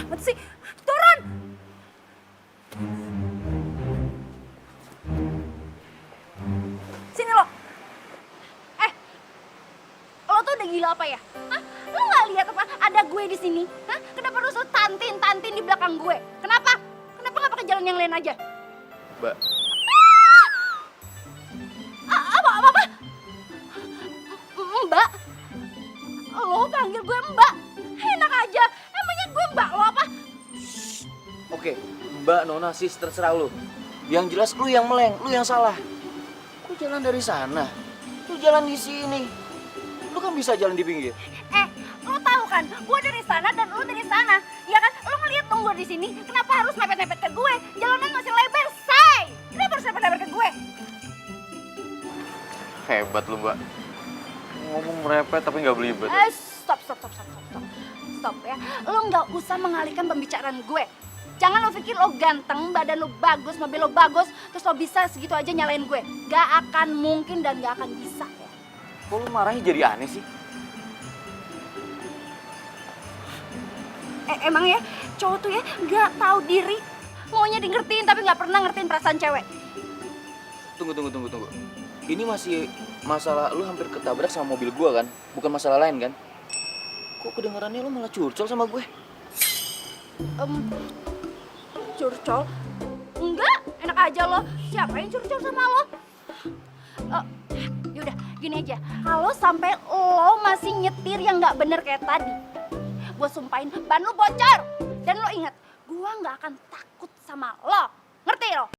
amat sih. Turun! Sini lo. Lo tuh udah gila apa ya? Hah? Lo nggak lihat apa ada gue di sini? Hah? Kenapa lo selalu tantin di belakang gue? Kenapa? Kenapa nggak pakai jalan yang lain aja? Mbak, Apa? Mbak? Lo panggil gue Mbak? Enak aja. Emangnya gue Mbak lo apa? oke, Mbak, Nona, sis, terserah lu. Yang jelas lu yang meleng, lu yang salah. Lu jalan dari sana, lu jalan di sini. Lu kan bisa jalan di pinggir. Lo tahu kan? Gue dari sana dan lo dari sana. Ya kan? Lo ngeliat dong gue di sini. Kenapa harus mepet-mepet ke gue? Jalanan masih lebar, say. Kenapa harus mepet-mepet ke gue? Hebat lu, Mbak. Ngomong merepet tapi nggak belibet. Stop ya. Lo nggak usah mengalihkan pembicaraan gue. Jangan lo pikir lo ganteng, badan lo bagus, mobil lo bagus, terus lo bisa segitu aja nyalain gue. Gak akan mungkin dan gak akan bisa ya. Kok lu marahnya jadi aneh sih? Emang ya, cowok tuh ya gak tahu diri. Maunya di ngertiin tapi gak pernah ngertiin perasaan cewek. Tunggu. Ini masih masalah lu hampir ketabrak sama mobil gua kan? Bukan masalah lain kan? Kok kedengarannya lu malah curcol sama gue? Curcol? Enggak, enak aja lo. Siapa yang curcol sama lo? Yaudah, gini aja. Kalau sampai lo masih nyetir yang nggak bener kayak tadi, gue sumpahin ban lo bocor. Dan lo ingat, gue nggak akan takut sama lo. Ngerti lo?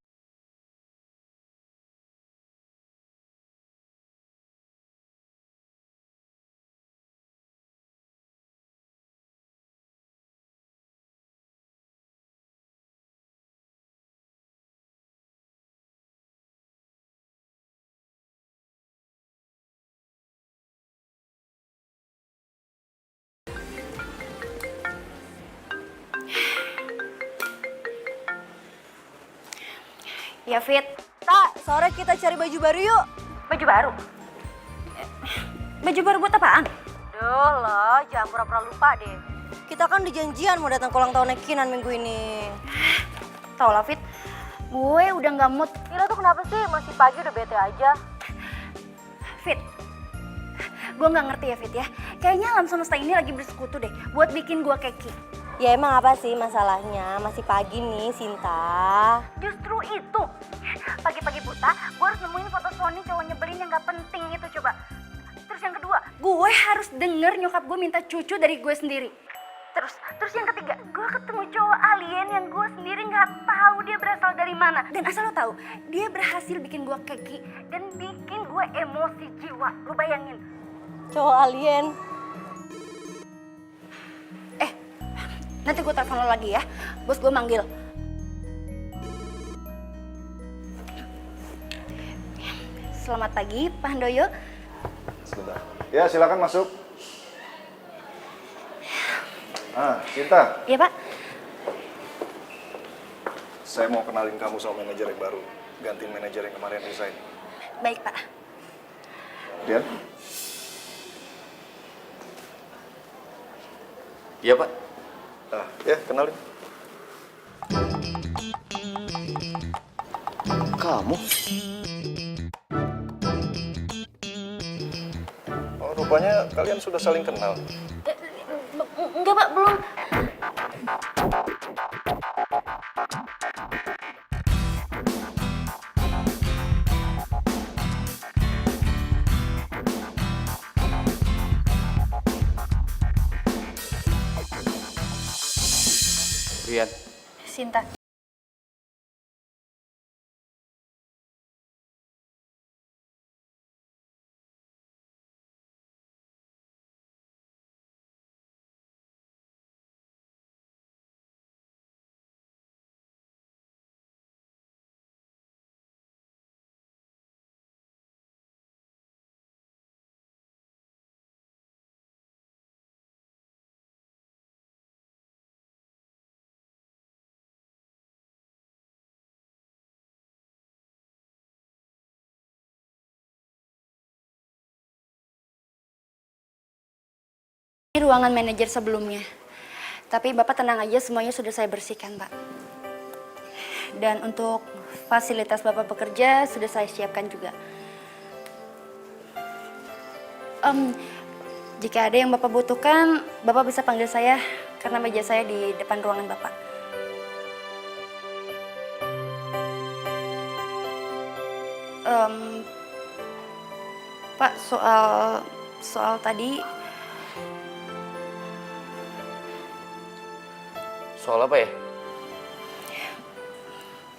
Ya, Fit. Tak, sore kita cari baju baru yuk. Baju baru? Baju baru buat apaan? Duh lo, jangan pura-pura lupa deh. Kita kan udah janjian mau datang ke ulang tahun Kinan minggu ini. Tau lah, Fit. Gue udah nggak mood. Gila tuh kenapa sih? Masih pagi udah bete aja. Fit, gue nggak ngerti ya, Fit ya. Kayaknya alam semesta ini lagi bersekutu deh buat bikin gue keki. Ya emang apa sih masalahnya? Masih pagi nih, Sinta. Justru itu. Pagi-pagi buta, gue harus nemuin foto Sony cowok nyebelin yang gak penting itu coba. Terus yang kedua, gue harus denger nyokap gue minta cucu dari gue sendiri. Terus yang ketiga, gue ketemu cowok alien yang gue sendiri gak tahu dia berasal dari mana. Dan asal lo tahu, dia berhasil bikin gue keki dan bikin gue emosi jiwa. Lo bayangin. Cowok alien. Nanti gue telepon lo lagi ya, bos gue manggil. Selamat pagi, Pak Handoyo. Sebentar. Ya, silakan masuk. Cinta. Iya, Pak. Saya mau kenalin kamu sama manajer yang baru. Gantiin manajer yang kemarin resign. Baik, Pak. Dian? Iya, Pak. Ya, kenalin. Kamu? Oh, rupanya kalian sudah saling kenal. Enggak, Pak, belum. Rian. Sinta. Ini ruangan manajer sebelumnya. Tapi Bapak tenang aja, semuanya sudah saya bersihkan, Pak. Dan untuk fasilitas Bapak bekerja sudah saya siapkan juga. Jika ada yang Bapak butuhkan, Bapak bisa panggil saya karena meja saya di depan ruangan Bapak. Pak, soal tadi. Soal apa ya?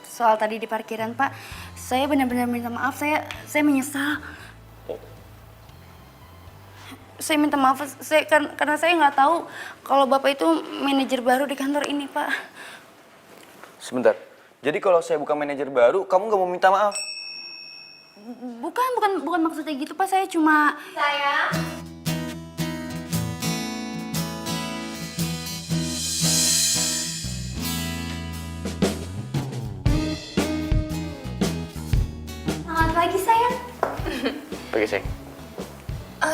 Soal tadi di parkiran, Pak. Saya benar-benar minta maaf, saya menyesal. Saya minta maaf, karena saya nggak tahu kalau Bapak itu manajer baru di kantor ini, Pak. Sebentar. Jadi kalau saya bukan manajer baru, kamu nggak mau minta maaf? Bukan maksudnya gitu, Pak. Saya cuma... Sayang. Selamat pagi, sayang. Pagi, sayang.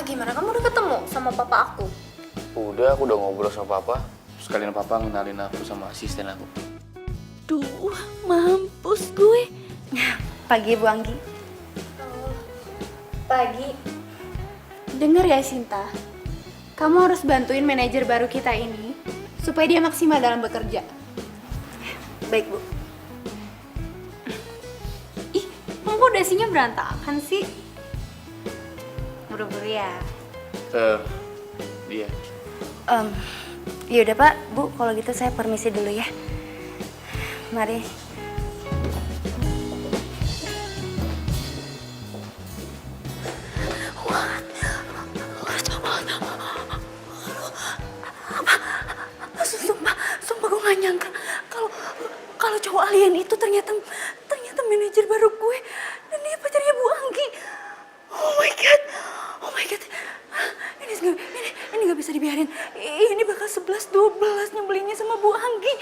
Gimana kamu udah ketemu sama papa aku? Udah, aku udah ngobrol sama papa. Sekalian papa ngenalin aku sama asisten aku. Duh, mampus gue. Pagi, Bu Anggi. Pagi. Dengar ya Sinta, kamu harus bantuin manajer baru kita ini supaya dia maksimal dalam bekerja. Baik, Bu. Ih, kok dasinya berantakan sih? Buru-buru ya. Iya. Yaudah, Pak. Bu, kalau gitu saya permisi dulu ya. Mari. Sumpah gue gak nyangka kalau cowok alien itu ternyata manajer baru gue dan dia pacarnya Bu Anggi. Oh my god. Ini gak bisa dibiarin. Ini bakal 11-12 nyebelinnya sama Bu Anggi.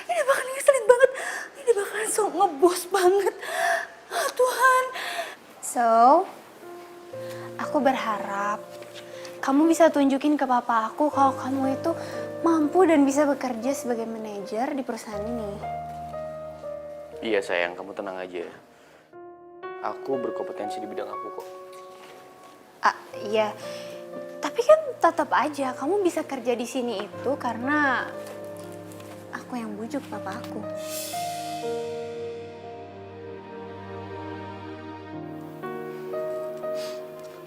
Ini bakal ngeselin banget. Ini bakalan so ngebos banget. Oh, Tuhan. So, aku berharap kamu bisa tunjukin ke papa aku kalau kamu itu mampu dan bisa bekerja sebagai manajer di perusahaan ini. Iya, sayang. Kamu tenang aja. Aku berkompetensi di bidang aku kok. Iya. Tapi kan tetap aja kamu bisa kerja di sini itu karena aku yang bujuk papa aku.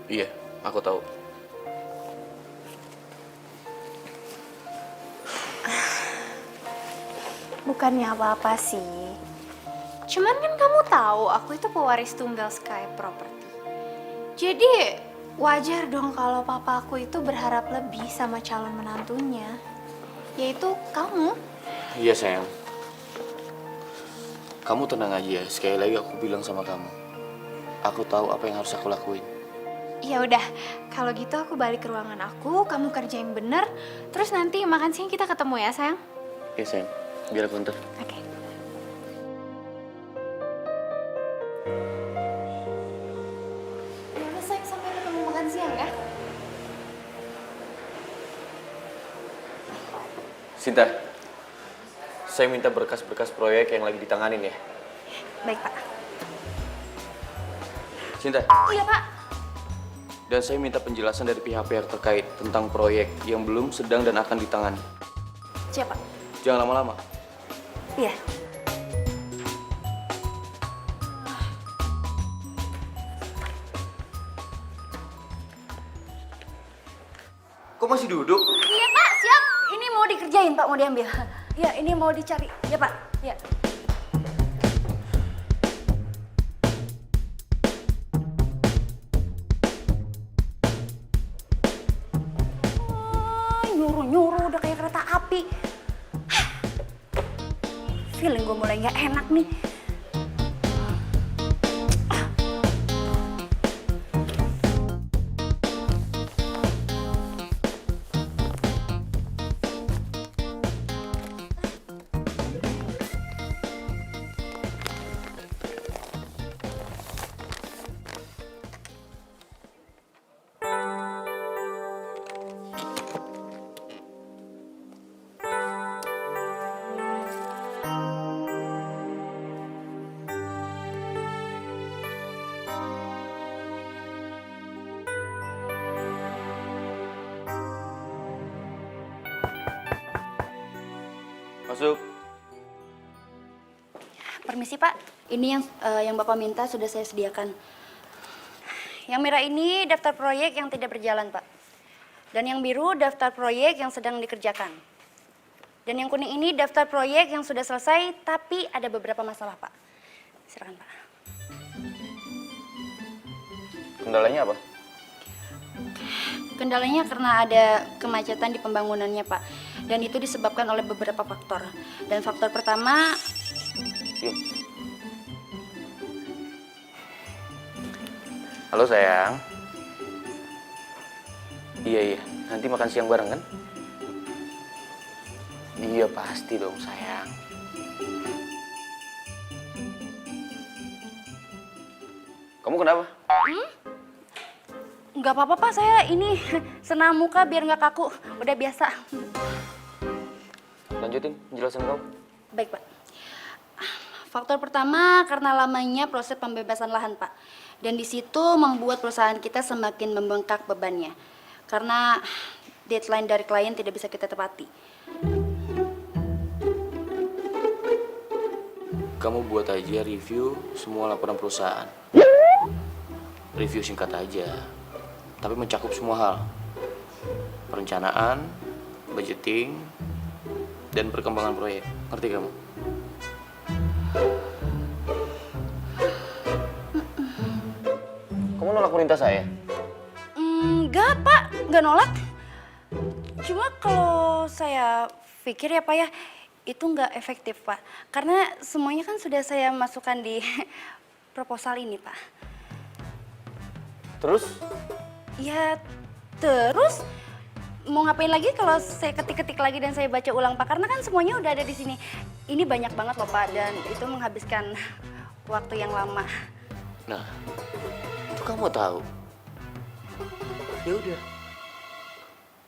Iya, aku tahu. Bukannya apa-apa sih. Cuman kan kamu tahu aku itu pewaris tunggal Sky Property. Jadi wajar dong kalau papa aku itu berharap lebih sama calon menantunya. Yaitu kamu. Iya, sayang. Kamu tenang aja. Sekali lagi aku bilang sama kamu. Aku tahu apa yang harus aku lakuin. Ya udah, kalau gitu aku balik ke ruangan aku, kamu kerjain bener. Terus nanti makan siang kita ketemu ya, sayang. Iya, sayang. Biar aku ntar. Oke. Ya udah, sayang, sampai ketemu makan siang ya. Sinta, saya minta berkas-berkas proyek yang lagi ditanganin ya. Baik, Pak. Sinta. Iya, Pak. Dan saya minta penjelasan dari pihak-pihak terkait tentang proyek yang belum, sedang, dan akan ditangani. Siapa? Jangan lama-lama. Iya. Kok masih duduk? Iya, Pak, siap. Ini mau dikerjain, Pak, mau diambil. Ya, ini mau dicari. Ya, Pak. Ya. Nyuruh-nyuruh udah kayak kereta api. Feeling gue mulai nggak enak nih. Masuk. Permisi Pak, ini yang Bapak minta sudah saya sediakan. Yang merah ini daftar proyek yang tidak berjalan Pak. Dan yang biru daftar proyek yang sedang dikerjakan. Dan yang kuning ini daftar proyek yang sudah selesai tapi ada beberapa masalah Pak. Silakan Pak. Kendalanya apa? Kendalanya karena ada kemacetan di pembangunannya Pak. Dan itu disebabkan oleh beberapa faktor. Dan faktor pertama... Yuk. Halo sayang. Iya, nanti makan siang bareng kan? Iya pasti dong sayang. Kamu kenapa? Nggak apa-apa Pak, saya ini senam muka biar nggak kaku. Udah biasa. Lanjutin penjelasan kamu. Baik Pak. Faktor pertama karena lamanya proses pembebasan lahan Pak. Dan di situ membuat perusahaan kita semakin membengkak bebannya. Karena deadline dari klien tidak bisa kita tepati. Kamu buat aja review semua laporan perusahaan. Review singkat aja, tapi mencakup semua hal. Perencanaan, budgeting, dan perkembangan proyek. Ngerti kamu? Kamu nolak perintah saya? Enggak Pak, nggak nolak. Cuma kalau saya pikir ya Pak ya, itu nggak efektif Pak. Karena semuanya kan sudah saya masukkan di proposal ini Pak. Terus? Ya terus mau ngapain lagi kalau saya ketik-ketik lagi dan saya baca ulang Pak? Karena kan semuanya udah ada di sini. Ini banyak banget loh Pak dan itu menghabiskan waktu yang lama. Nah, itu kamu tahu. Ya udah,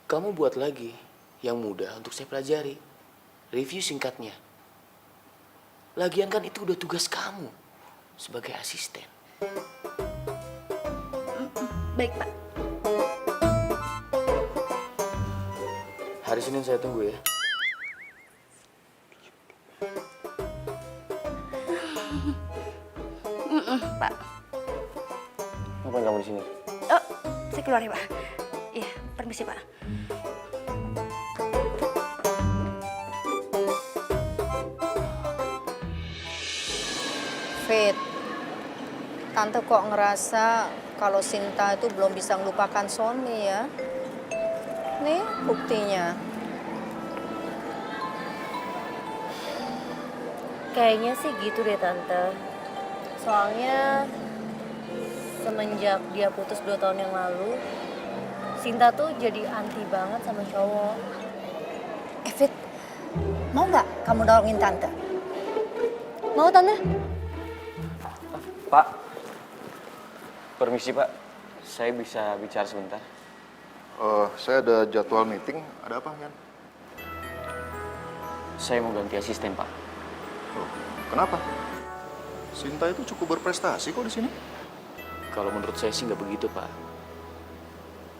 kamu buat lagi yang mudah untuk saya pelajari. Review singkatnya. Lagian kan itu udah tugas kamu sebagai asisten. Baik Pak. Hari Senin saya tunggu ya. Pak. Ngapain kamu di sini? Oh, saya keluar ya Pak. Iya, permisi Pak. Fit, Tante kok ngerasa kalau Sinta itu belum bisa melupakan Sony ya. Nih buktinya. Kayaknya sih gitu deh Tante. Soalnya semenjak dia putus 2 tahun yang lalu, Sinta tuh jadi anti banget sama cowok. Fit, mau nggak kamu nolongin Tante? Mau Tante? Pak, permisi Pak. Saya bisa bicara sebentar. Saya ada jadwal meeting. Ada apa, Yan? Saya mau ganti asisten Pak. Loh, kenapa? Sinta itu cukup berprestasi kok di sini. Kalau menurut saya sih nggak begitu Pak.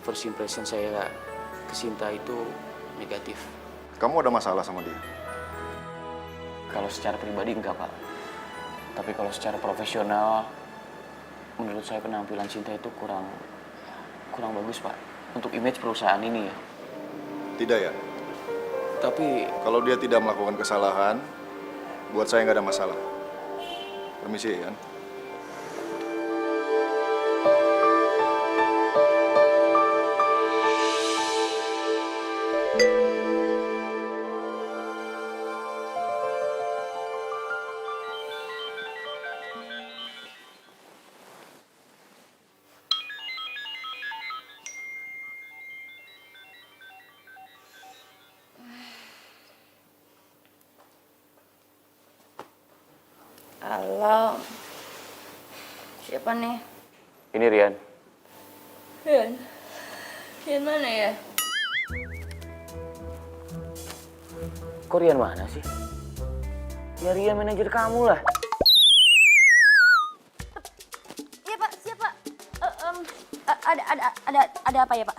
First impression saya ke Sinta itu negatif. Kamu ada masalah sama dia? Kalau secara pribadi enggak Pak. Tapi kalau secara profesional, menurut saya penampilan Sinta itu kurang bagus Pak. Untuk image perusahaan ini ya. Tidak ya? Tapi Kalau dia tidak melakukan kesalahan, buat saya nggak ada masalah. Permisi, Yan. Halo. Siapa nih? ini Rian. Yang mana ya? Kok Rian mana sih? Ya Rian manajer kamu lah. Iya Pak, siapa? Ada apa ya Pak?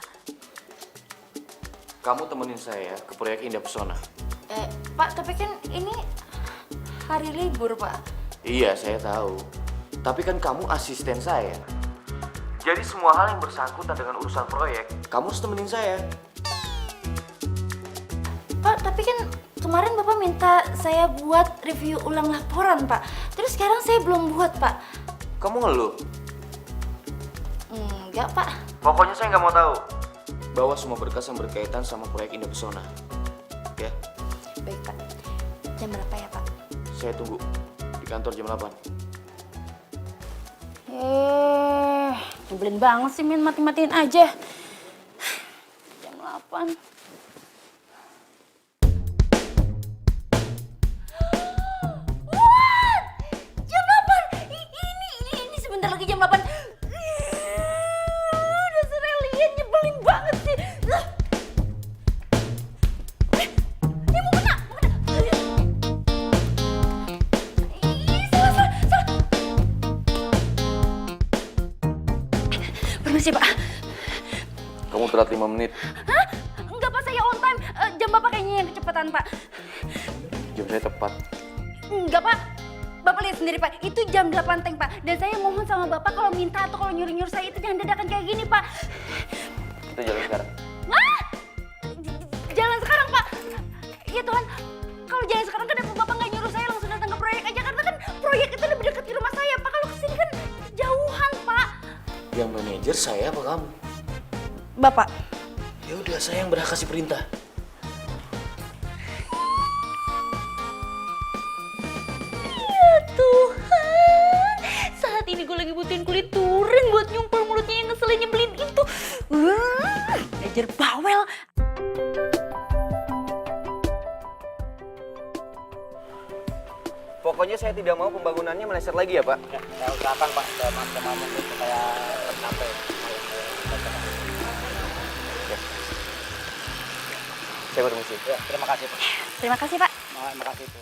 Kamu temenin saya ke proyek Indah Pesona. Pak, tapi kan ini hari libur, Pak. Iya, saya tahu. Tapi kan kamu asisten saya. Jadi semua hal yang bersangkutan dengan urusan proyek, kamu harus temenin saya. Pak, tapi kan kemarin Bapak minta saya buat review ulang laporan, Pak. Terus sekarang saya belum buat, Pak. Kamu ngeluh? Enggak, Pak. Pokoknya saya nggak mau tahu. Bawa semua berkas yang berkaitan sama proyek Indah Pesona. Ya, Baik, Pak. Jam berapa ya, Pak? saya tunggu di kantor jam 8. Nyebelin banget sih, Min, mati-matiin aja. Jam 8. What? Jam 8? Ini sebentar lagi jam 8. Dasar alien, nyebelin banget sih. Mau kena. Salah. Permisi, Pak. Kamu telat 5 menit. Hah? Enggak, Pak, saya on time. Jam Bapak kayaknya yang kecepatan, Pak. Jam saya tepat. Enggak, Pak. Bapak lihat sendiri, Pak. Itu jam 8 teng, Pak. Dan saya mohon sama Bapak kalau minta atau kalau nyuruh-nyuruh saya itu jangan dadakan kayak gini, Pak. Kita jalan sekarang. Hah? Jalan sekarang, Pak. Ya Tuhan, kalau jalan sekarang kenapa Bapak nggak nyuruh saya langsung datang ke proyek aja? Karena kan proyek itu lebih dekat di rumah saya, Pak. Kalau kesini kan jauhan, Pak. Yang manajer saya apa kamu? Bapak. Ya udah, saya yang berhak kasih perintah. Ya Tuhan, saat ini gue lagi butuhin kulit turin buat nyumpel mulutnya yang ngeselin nyebelin itu. Belajar bawel. Pokoknya saya tidak mau pembangunannya meleset lagi ya, Pak. Saya usahakan Pak, saya maksimal mungkin supaya tercapai. Saya permisi. Ya, terima kasih Pak. Terima kasih, Pak. Terima kasih Bu.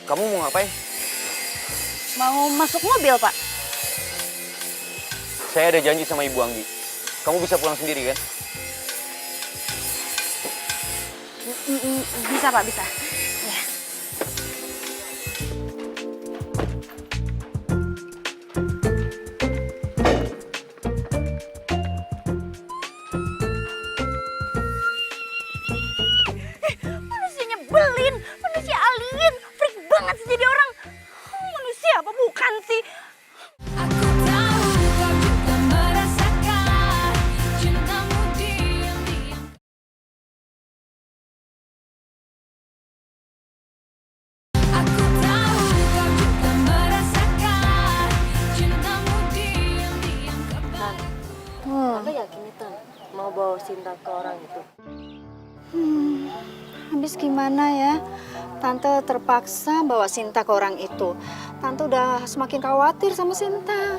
Kamu mau ngapain? Mau masuk mobil, Pak? Saya ada janji sama Ibu Anggi. Kamu bisa pulang sendiri kan? Bisa, Pak, bisa. Ya. Manusia nyebelin, manusia alien, freak banget sih jadi orang. Manusia apa bukan sih? Aku tahu kau juga merasakan cintamu diam-diam. Aku tahu kau juga merasakan cintamu diam-diam. Tante yakin nih, Tan, mau bawa Sinta ke orang itu? Habis gimana ya? Tante terpaksa bawa Sinta ke orang itu. Tante udah semakin khawatir sama Sinta.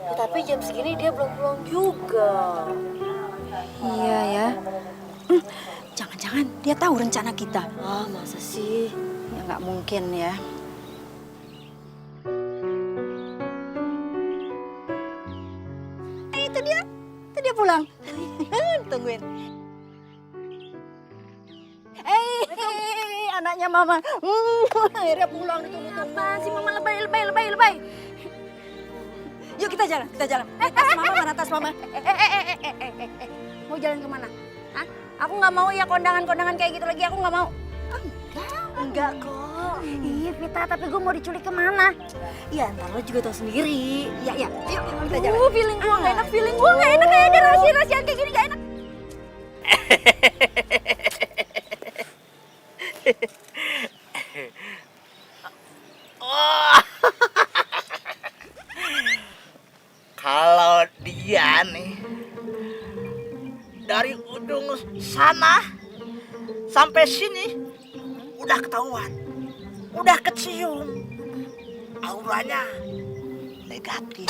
Ya, tapi jam segini dia belum pulang juga. Iya ya. Jangan-jangan dia tahu rencana kita. Ah, masa sih? Ya nggak mungkin ya. Itu dia pulang. Tungguin. Anaknya Mama. Akhirnya pulang ditunggu-tunggu. Apa sih Mama lebay. Yuk kita jalan. Tas Mama mana tas Mama? Mau jalan kemana? Hah? Aku nggak mau ya kondangan-kondangan kayak gitu lagi. Aku nggak mau. Enggak kok. Iya Vita, tapi gue mau diculik kemana? Ya ntar lo juga tahu sendiri. Ya, yuk kita jalan. Feeling gue nggak enak, feeling gue nggak enak. Kayak ada rahasia-rahasiaan kayak gini nggak enak. Kalau dia nih dari ujung sana sampai sini udah ketahuan, udah kecium, auranya negatif.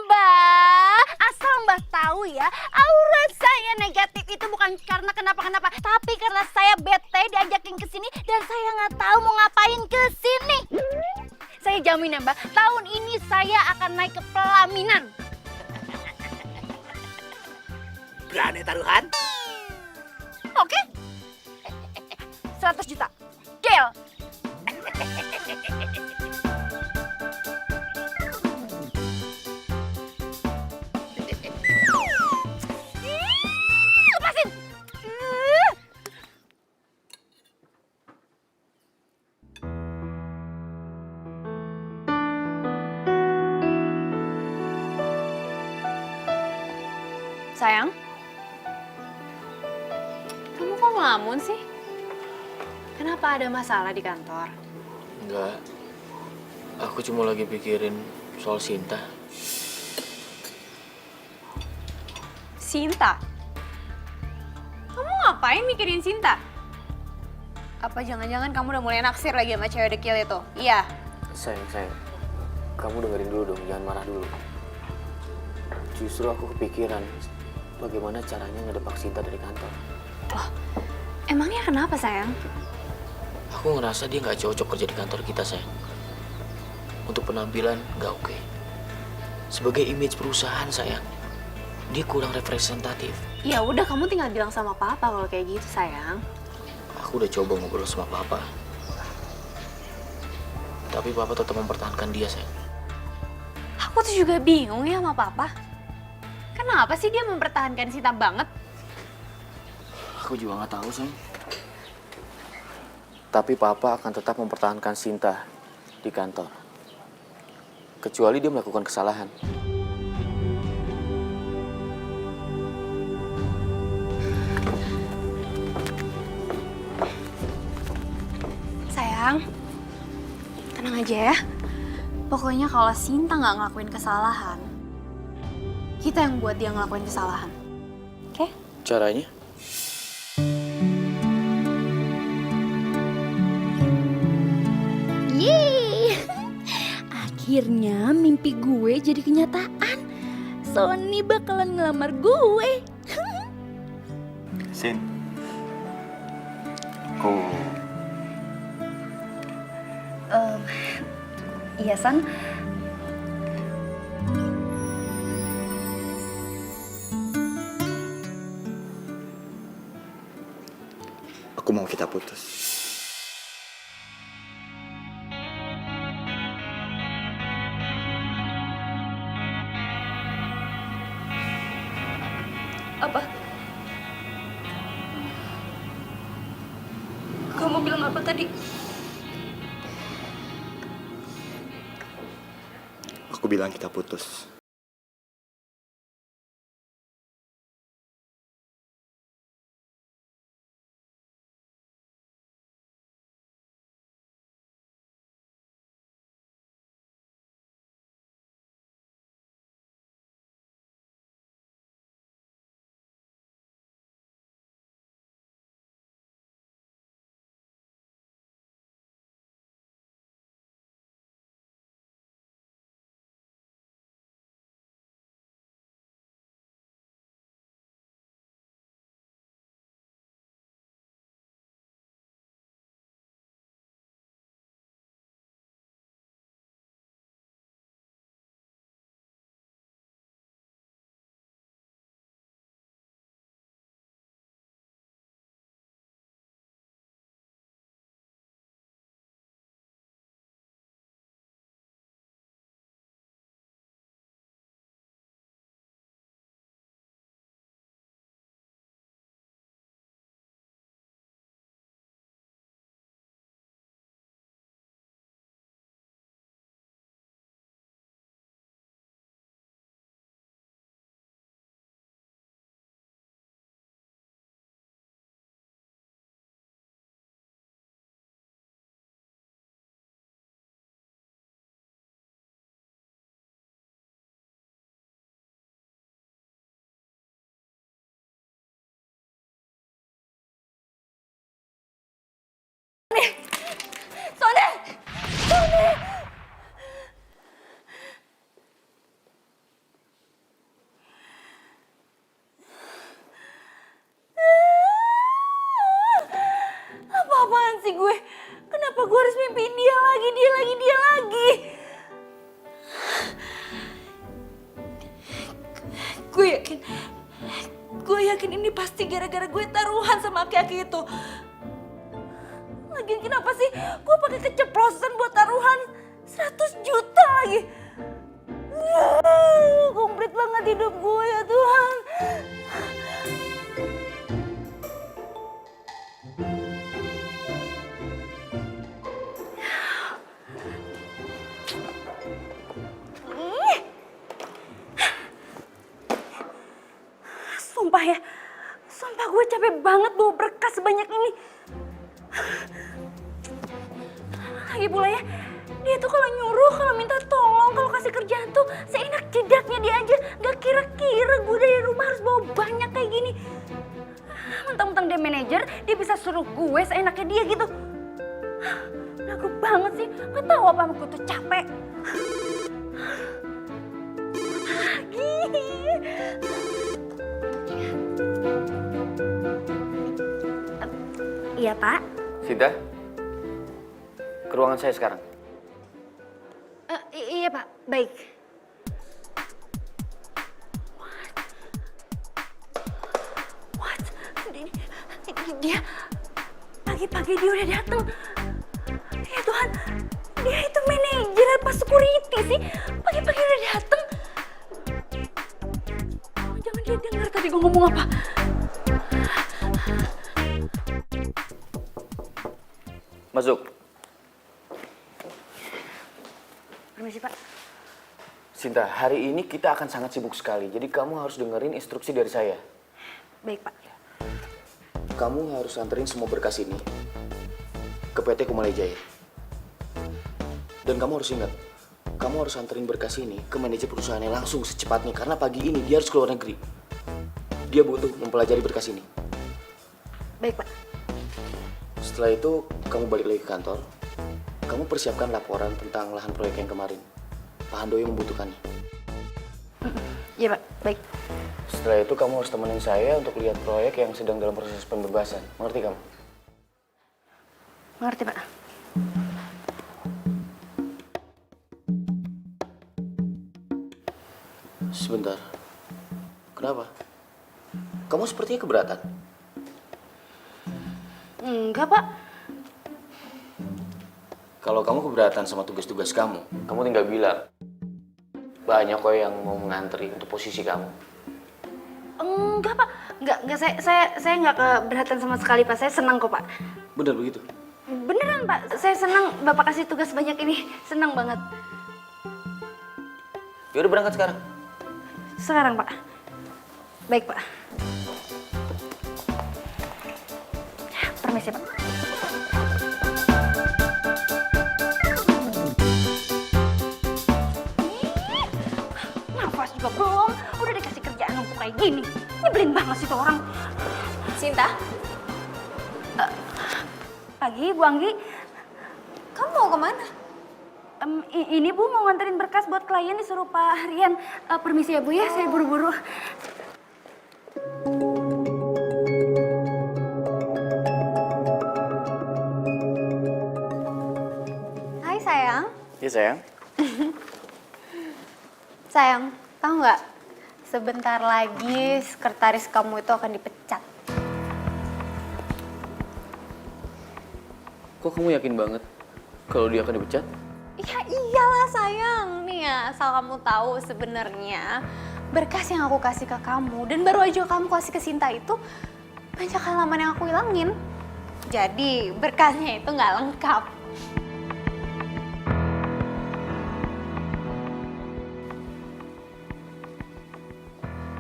Mbak, asal Mbak tahu ya, aura saya negatif itu bukan karena kenapa-kenapa, tapi karena saya bete diajakin ke sini dan saya nggak tahu mau ngapain ke sini. Saya jamin ya Mbak, tahun ini saya akan naik ke pelaminan. Berani taruhan? Oke? 100 juta. Deal. Lepasin. Sayang, kamu kok ngelamun sih? Kenapa ada masalah di kantor? Enggak. Aku cuma lagi pikirin soal Sinta. Sinta? Kamu ngapain mikirin Sinta? Apa jangan-jangan kamu udah mulai naksir lagi sama cewek dekil itu? Iya. Sayang. Kamu dengerin dulu dong, jangan marah dulu. Justru aku kepikiran bagaimana caranya ngedebak Sinta dari kantor. Loh, emangnya kenapa sayang? Aku ngerasa dia nggak cocok kerja di kantor kita, sayang. Untuk penampilan nggak oke. Sebagai image perusahaan, sayang, dia kurang representatif. Ya udah, kamu tinggal bilang sama papa kalau kayak gitu sayang. Aku udah coba ngobrol sama papa. Tapi papa tetap mempertahankan dia, sayang. Aku tuh juga bingung ya sama papa. Kenapa sih dia mempertahankan Sinta banget? Aku juga nggak tahu, sayang. Tapi papa akan tetap mempertahankan Sinta di kantor. Kecuali dia melakukan kesalahan. Sayang, tenang aja ya. Pokoknya kalau Sinta nggak ngelakuin kesalahan, kita yang buat dia ngelakuin kesalahan. Oke? Caranya? Yeay. Akhirnya mimpi gue jadi kenyataan. Sony bakalan ngelamar gue. Sin. Oh, Iya, San. aku mau kita putus. Apa? Kamu bilang apa tadi? Aku bilang kita putus. gue yakin ini pasti gara-gara gue taruhan sama aki-aki itu. Lagian kenapa sih gue pakai keceplosan buat taruhan 100 juta lagi? Komplit banget hidup gue ya Tuhan. Sumpah ya, sumpah gue capek banget bawa berkas sebanyak ini. Lagi pula ya, dia tuh kalau nyuruh, kalau minta tolong, kalau kasih kerjaan tuh seenak jedaknya dia aja. Gak kira-kira gue dari rumah harus bawa banyak kayak gini. Mentang-mentang dia manajer, dia bisa suruh gue seenaknya dia gitu. Lagu banget sih, gak tahu apa gue tuh capek. Lagi. Iya Pak. Sinta, ke ruangan saya sekarang. Iya Pak, baik. What? Dia pagi-pagi dia udah datang. Ya Tuhan, dia itu manajer apa security sih? Pagi-pagi udah datang. Jangan dia dengar tadi gue ngomong apa. Masuk. Permisi Pak. Sinta, hari ini kita akan sangat sibuk sekali. Jadi kamu harus dengerin instruksi dari saya. Baik Pak. Kamu harus anterin semua berkas ini ke PT Kumalai Jaya. Dan kamu harus ingat, kamu harus anterin berkas ini ke manajer perusahaannya langsung secepatnya. Karena pagi ini dia harus keluar negeri. Dia butuh mempelajari berkas ini. Baik Pak. Setelah itu, kamu balik lagi ke kantor. Kamu persiapkan laporan tentang lahan proyek yang kemarin. Pak Handoyo membutuhkannya. Iya Pak, baik. Setelah itu, kamu harus temenin saya untuk lihat proyek yang sedang dalam proses pembebasan. Mengerti kamu? Mengerti Pak. Sebentar. Kenapa? Kamu sepertinya keberatan. Enggak Pak. Kalau kamu keberatan sama tugas-tugas kamu tinggal bilang. Banyak kok yang mau mengantri untuk posisi kamu. Enggak Pak. Enggak saya enggak keberatan sama sekali Pak. Saya senang kok Pak. Benar begitu? Beneran Pak. Saya senang Bapak kasih tugas banyak ini. Senang banget. Yaudah berangkat sekarang. Sekarang Pak. Baik Pak. Permisi Pak. Nafas juga belum. Udah dikasih kerjaan numpuk kayak gini. Nyebelin banget sih tuh orang. Sinta, Pagi Bu Anggi. kamu mau kemana? Ini Bu mau nganterin berkas buat klien disuruh Pak Rian. Permisi ya Bu ya, saya buru-buru. Hai sayang. Iya sayang. Sayang, tahu nggak? Sebentar lagi sekretaris kamu itu akan dipecat. Kok kamu yakin banget kalau dia akan dipecat? Ya iyalah sayang. Nih ya, asal kamu tahu sebenarnya berkas yang aku kasih ke kamu dan baru aja kamu kasih ke Sinta itu banyak halaman yang aku hilangin. Jadi berkasnya itu nggak lengkap.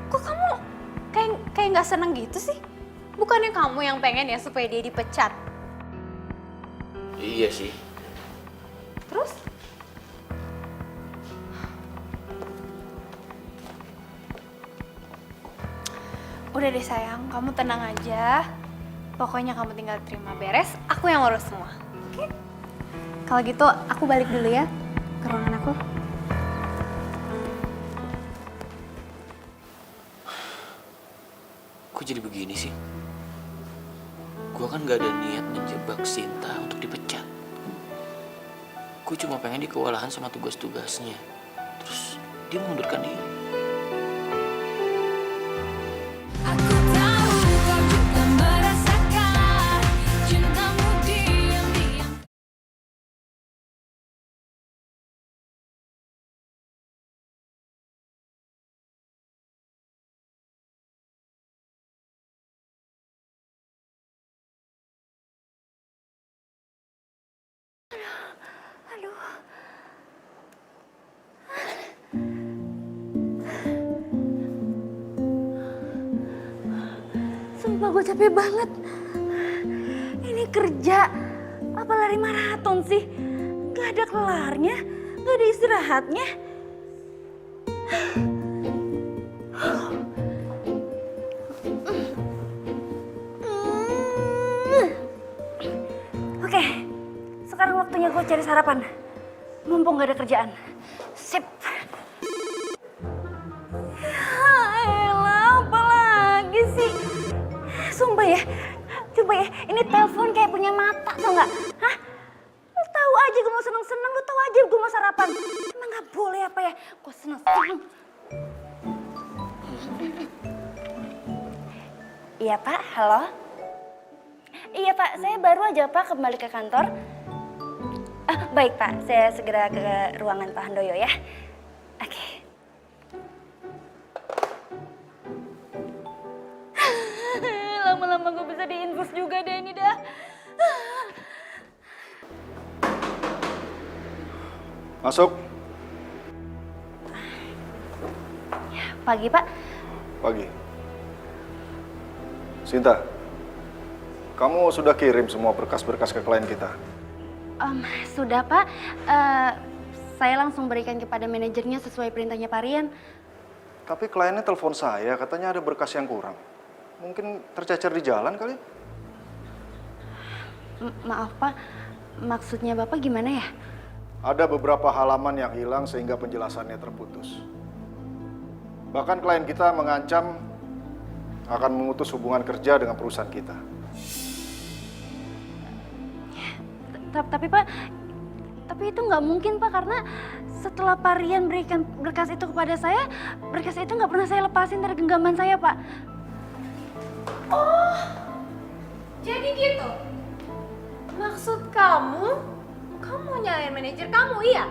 Kok kamu kayak nggak seneng gitu sih? Bukannya kamu yang pengen ya supaya dia dipecat? Iya sih. Terus? Udah deh sayang, kamu tenang aja. Pokoknya kamu tinggal terima beres, aku yang urus semua. Oke? Kalau gitu aku balik dulu ya ke ruangan aku. Kok jadi begini sih? Gua kan gak ada niat menjebak Sinta untuk dipecat. Gue cuma pengen dia kewalahan sama tugas-tugasnya. Terus dia mengundurkan diri. Aku Sumpah gue capek banget. Ini kerja, apa lari maraton sih? Gak ada kelarnya, gak ada istirahatnya. Oke, sekarang waktunya gue cari sarapan. Mumpung gak ada kerjaan. Sip. Elah, apa lagi sih? Sumpah ya, coba ya, ini telepon kayak punya mata, tau gak? Hah? Lu tahu aja gue mau seneng-seneng, lu tahu aja gue mau sarapan. Emang gak boleh apa ya? Gue seneng-seneng. Iya Pak, halo? Iya Pak, saya baru aja Pak kembali ke kantor. Baik Pak, saya segera ke ruangan Pak Handoyo ya. Oke. Lama-lama gue bisa diinfus juga deh ini dah. Masuk. Pagi Pak. Pagi. Sinta, kamu sudah kirim semua berkas-berkas ke klien kita? Sudah Pak. Saya langsung berikan kepada manajernya sesuai perintahnya Pak Rian. Tapi kliennya telepon saya, katanya ada berkas yang kurang. Mungkin tercecer di jalan kali? Maaf Pak, maksudnya Bapak gimana ya? Ada beberapa halaman yang hilang sehingga penjelasannya terputus. Bahkan klien kita mengancam akan memutus hubungan kerja dengan perusahaan kita. Tapi Pak, tapi itu nggak mungkin Pak, karena setelah Pak Rian berikan berkas itu kepada saya, berkas itu nggak pernah saya lepasin dari genggaman saya Pak. Oh, jadi gitu? Maksud kamu nyalain manajer kamu, iya?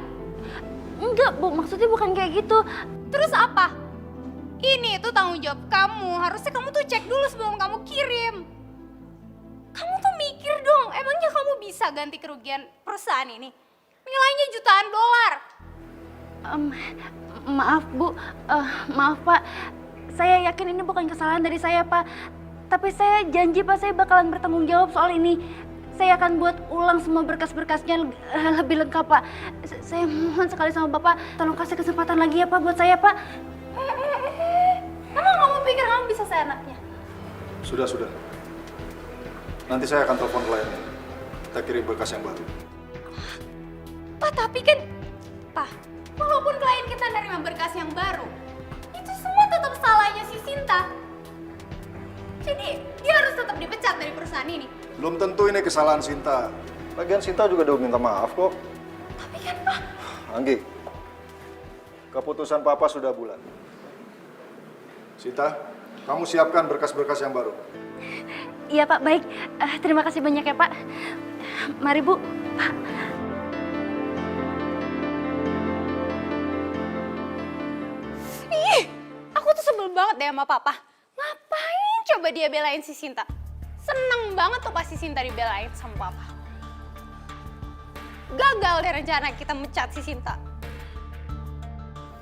Enggak Bu, maksudnya bukan kayak gitu. Terus apa? Ini tuh tanggung jawab kamu, harusnya kamu tuh cek dulu sebelum kamu kirim. Kamu tuh mikir dong, emangnya kamu bisa ganti kerugian perusahaan ini? Nilainya jutaan dolar. Maaf Bu, maaf Pak. Saya yakin ini bukan kesalahan dari saya Pak. Tapi saya janji Pak, saya bakalan bertanggung jawab soal ini. Saya akan buat ulang semua berkas-berkasnya lebih lengkap Pak. Saya mohon sekali sama Bapak, tolong kasih kesempatan lagi ya Pak buat saya Pak. Emang kamu pikir kamu bisa seenaknya? Sudah. Nanti saya akan telepon kliennya. Kita kirim berkas yang baru. Pak, tapi kan, Pak, walaupun klien kita nerima berkas yang baru, itu semua tetap salahnya si Sinta. Jadi, dia harus tetap dipecat dari perusahaan ini. Belum tentu ini kesalahan Sinta. Lagian Sinta juga udah minta maaf kok. Tapi kan, Pak, Anggi, keputusan Papa sudah bulat. Sinta, kamu siapkan berkas-berkas yang baru. Iya Pak, baik. Terima kasih banyak ya Pak. Mari Bu. Pak. ih, aku tuh sebel banget deh sama Papa. Ngapain coba dia belain si Sinta? Seneng banget tuh pas si Sinta dibelain sama Papa. Gagal deh rencana kita mecat si Sinta.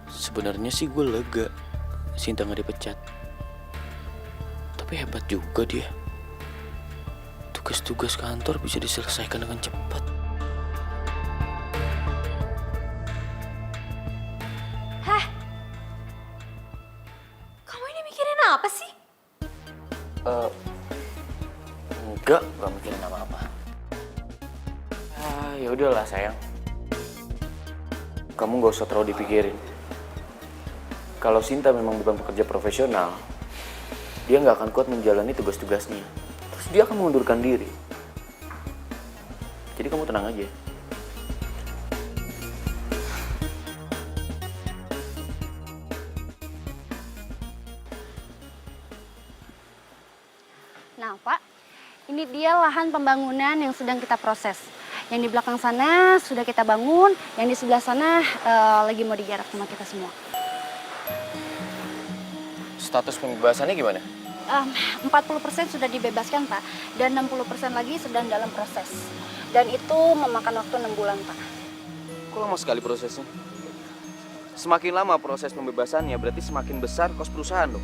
Sebenarnya sih gue lega Sinta nggak dipecat. Tapi hebat juga dia. Tugas-tugas kantor bisa diselesaikan dengan cepat. Hah? Kamu ini mikirin apa sih? Enggak mikirin apa-apa. Ya udahlah sayang. Kamu gak usah terlalu dipikirin. Kalau Sinta memang bukan pekerja profesional, dia nggak akan kuat menjalani tugas-tugasnya. Terus dia akan mengundurkan diri. Jadi kamu tenang aja. Nah Pak, ini dia lahan pembangunan yang sedang kita proses. Yang di belakang sana sudah kita bangun, yang di sebelah sana lagi mau digarap sama kita semua. Status pembebasannya gimana? 40% sudah dibebaskan Pak, dan 60% lagi sedang dalam proses. Dan itu memakan waktu 6 bulan Pak. Kok lama sekali prosesnya? Semakin lama proses pembebasannya berarti semakin besar kos perusahaan dong.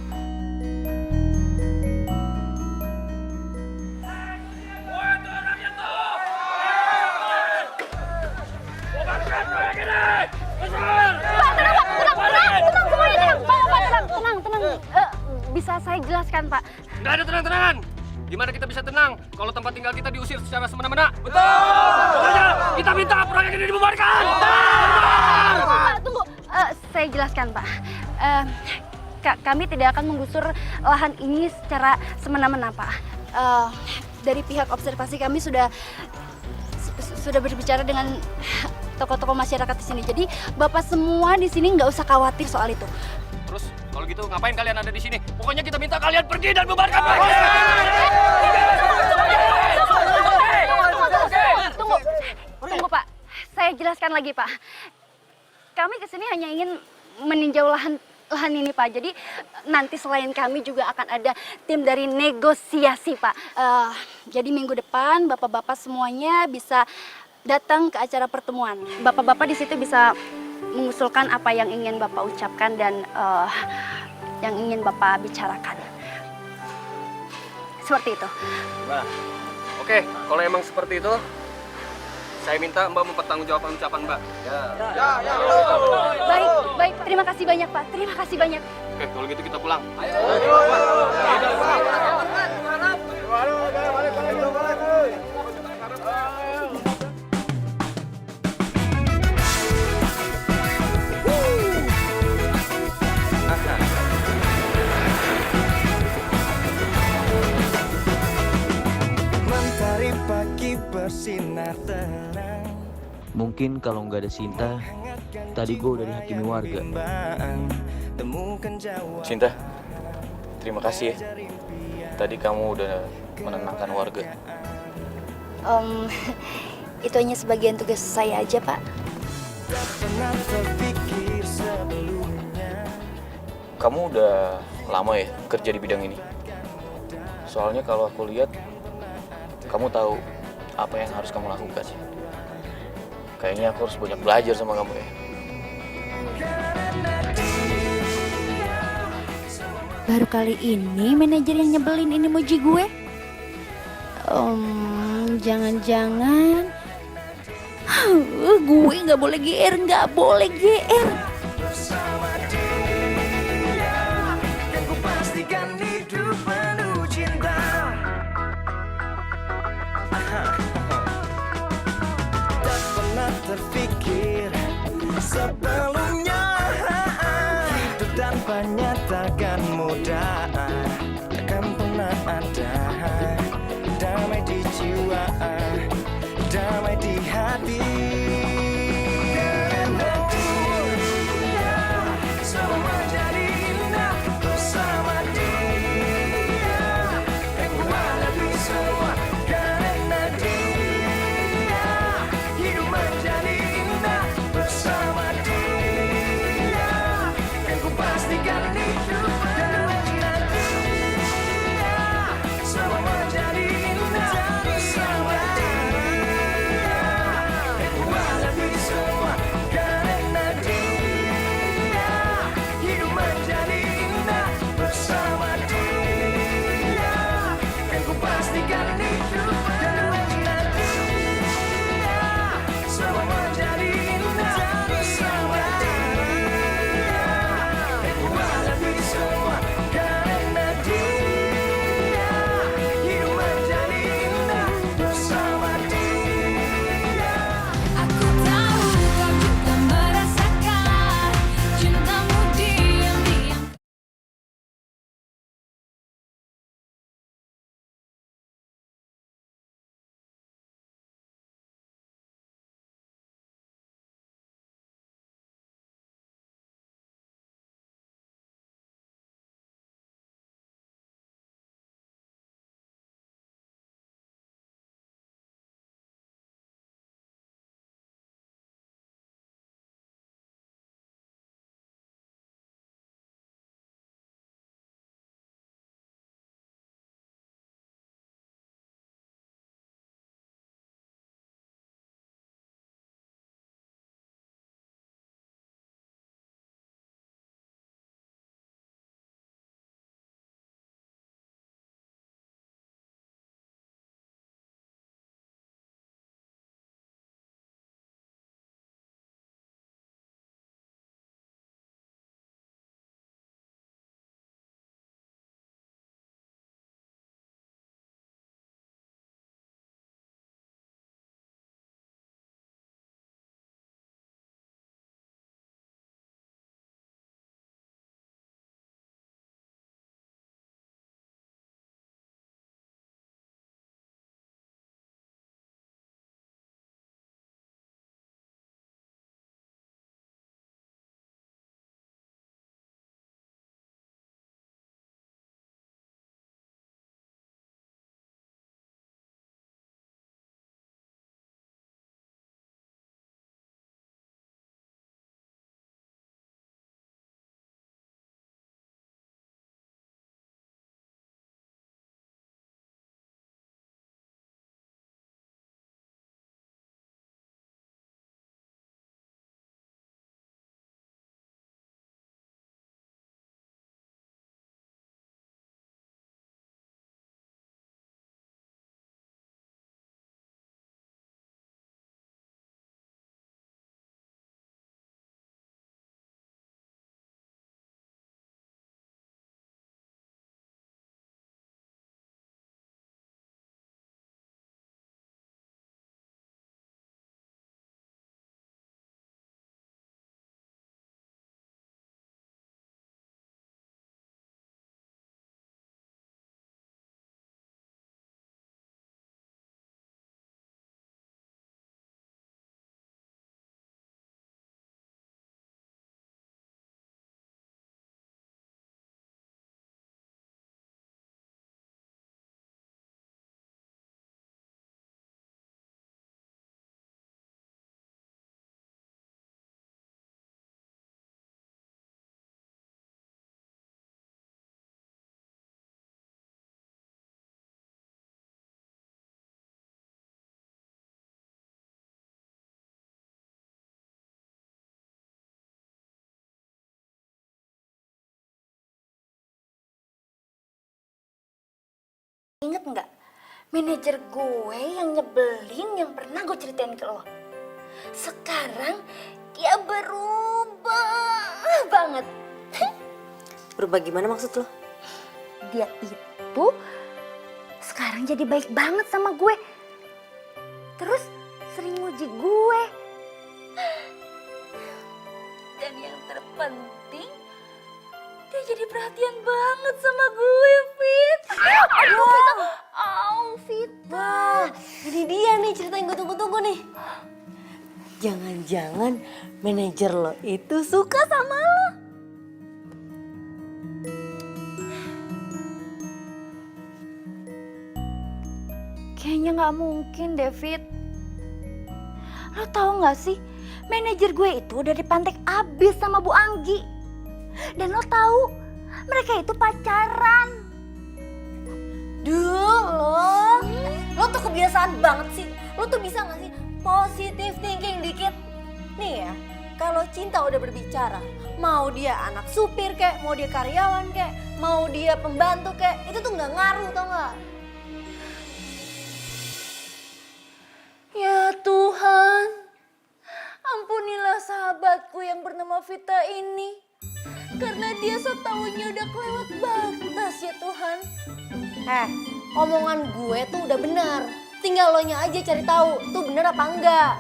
saya jelaskan, Pak. Nggak ada tenang-tenangan. Gimana kita bisa tenang kalau tempat tinggal kita diusir secara semena-mena? Betul! Makanya kita minta proyek ini dibubarkan! Pak, tunggu. Saya jelaskan, Pak. Kami tidak akan menggusur lahan ini secara semena-mena, Pak. Dari pihak observasi kami sudah berbicara dengan tokoh-tokoh masyarakat di sini. Jadi Bapak semua di sini nggak usah khawatir soal itu. Terus kalau gitu ngapain kalian ada di sini? Pokoknya kita minta kalian pergi dan bubarkan proyek! Tunggu, Pak. Saya jelaskan lagi, Pak. Kami kesini hanya ingin meninjau lahan ini, Pak. Jadi nanti selain kami juga akan ada tim dari negosiasi, Pak. Jadi minggu depan bapak-bapak semuanya bisa datang ke acara pertemuan. Bapak-bapak di situ bisa mengusulkan apa yang ingin Bapak ucapkan dan yang ingin Bapak bicarakan. Seperti itu. Nah, oke, kalau emang seperti itu, saya minta Mbak mempertanggungjawabkan ucapan Mbak. Baik. Terima kasih banyak, Pak. Terima kasih banyak. Oke, kalau gitu kita pulang. Mentari pagi bersinar terang. Mungkin kalau nggak ada Sinta, tadi gue udah dihakimi warga. Sinta, terima kasih ya. Tadi kamu udah menenangkan warga. Itu hanya sebagian tugas saya aja, Pak. Kamu udah lama ya kerja di bidang ini? Soalnya kalau aku lihat, kamu tahu apa yang harus kamu lakukan sih. Kayaknya aku harus banyak belajar sama kamu ya. Baru kali ini manajer yang nyebelin ini muji gue. Jangan-jangan gue nggak boleh GR. Bersama dia, yang ku pastikan hidup penuh cinta. Tak pernah terpikir sebelumnya hidup tanpanya takkan mudah, takkan pernah ada damai di jiwa, damai di hati. Semua jadi indah bersama dia, yang ku hadapi semua karena dia. Hidup menjadi indah bersama dia. Ingat nggak? Manajer gue yang nyebelin yang pernah gue ceritain ke lo. Sekarang dia berubah banget. Berubah gimana maksud lo? Dia itu sekarang jadi baik banget sama gue. Terus sering muji gue. Dan yang terpenting, dia jadi perhatian banget sama gue, Fit. Aduh, Vita. Vita. Ini dia nih cerita yang gue tunggu-tunggu nih. Jangan-jangan manajer lo itu suka sama lo. Kayaknya nggak mungkin, David. Lo tahu nggak sih, manajer gue itu udah dipantek abis sama Bu Anggi. Dan lo tahu, mereka itu pacaran. Duh, lo tuh kebiasaan banget sih. Lo tuh bisa gak sih positive thinking dikit? Nih ya, kalau cinta udah berbicara, mau dia anak supir kek, mau dia karyawan kek, mau dia pembantu kek, itu tuh gak ngaruh, tau gak? Ya Tuhan, ampunilah sahabatku yang bernama Vita ini. Karena dia setaunya udah kelewat batas ya Tuhan. Omongan gue tuh udah benar. Tinggal lo nya aja cari tahu tuh bener apa enggak.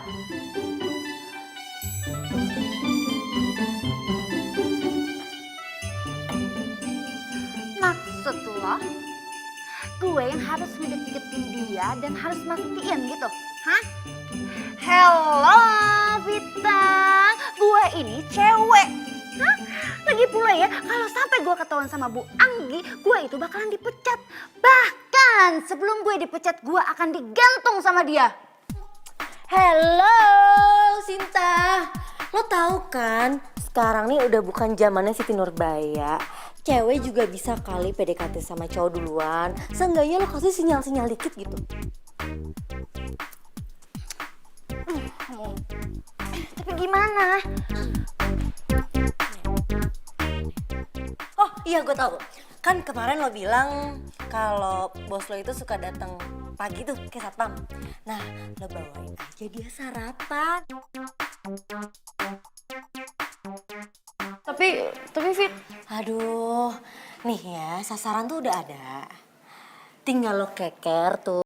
Maksud lo, gue yang harus ngedeket-deketin dia dan harus mastiin gitu, hah? Hello Vita, gue ini cewek. Hah? Lagi pula ya, kalau sampai gue ketahuan sama Bu Anggi, gue itu bakalan dipecat. Bahkan sebelum gue dipecat, gue akan digantung sama dia. Hello Sinta, lo tahu kan sekarang nih udah bukan zamannya Siti Nurbaya. Cewek juga bisa kali PDKT sama cowok duluan. Seenggaknya lo kasih sinyal-sinyal dikit gitu. Tapi gimana? Oh iya gue tahu. Kan kemarin lo bilang kalau bos lo itu suka datang pagi tuh ke satpam. Nah lo bawain aja dia sarapan. Tapi Fit, Aduh, nih ya sasaran tuh udah ada. Tinggal lo keker tuh.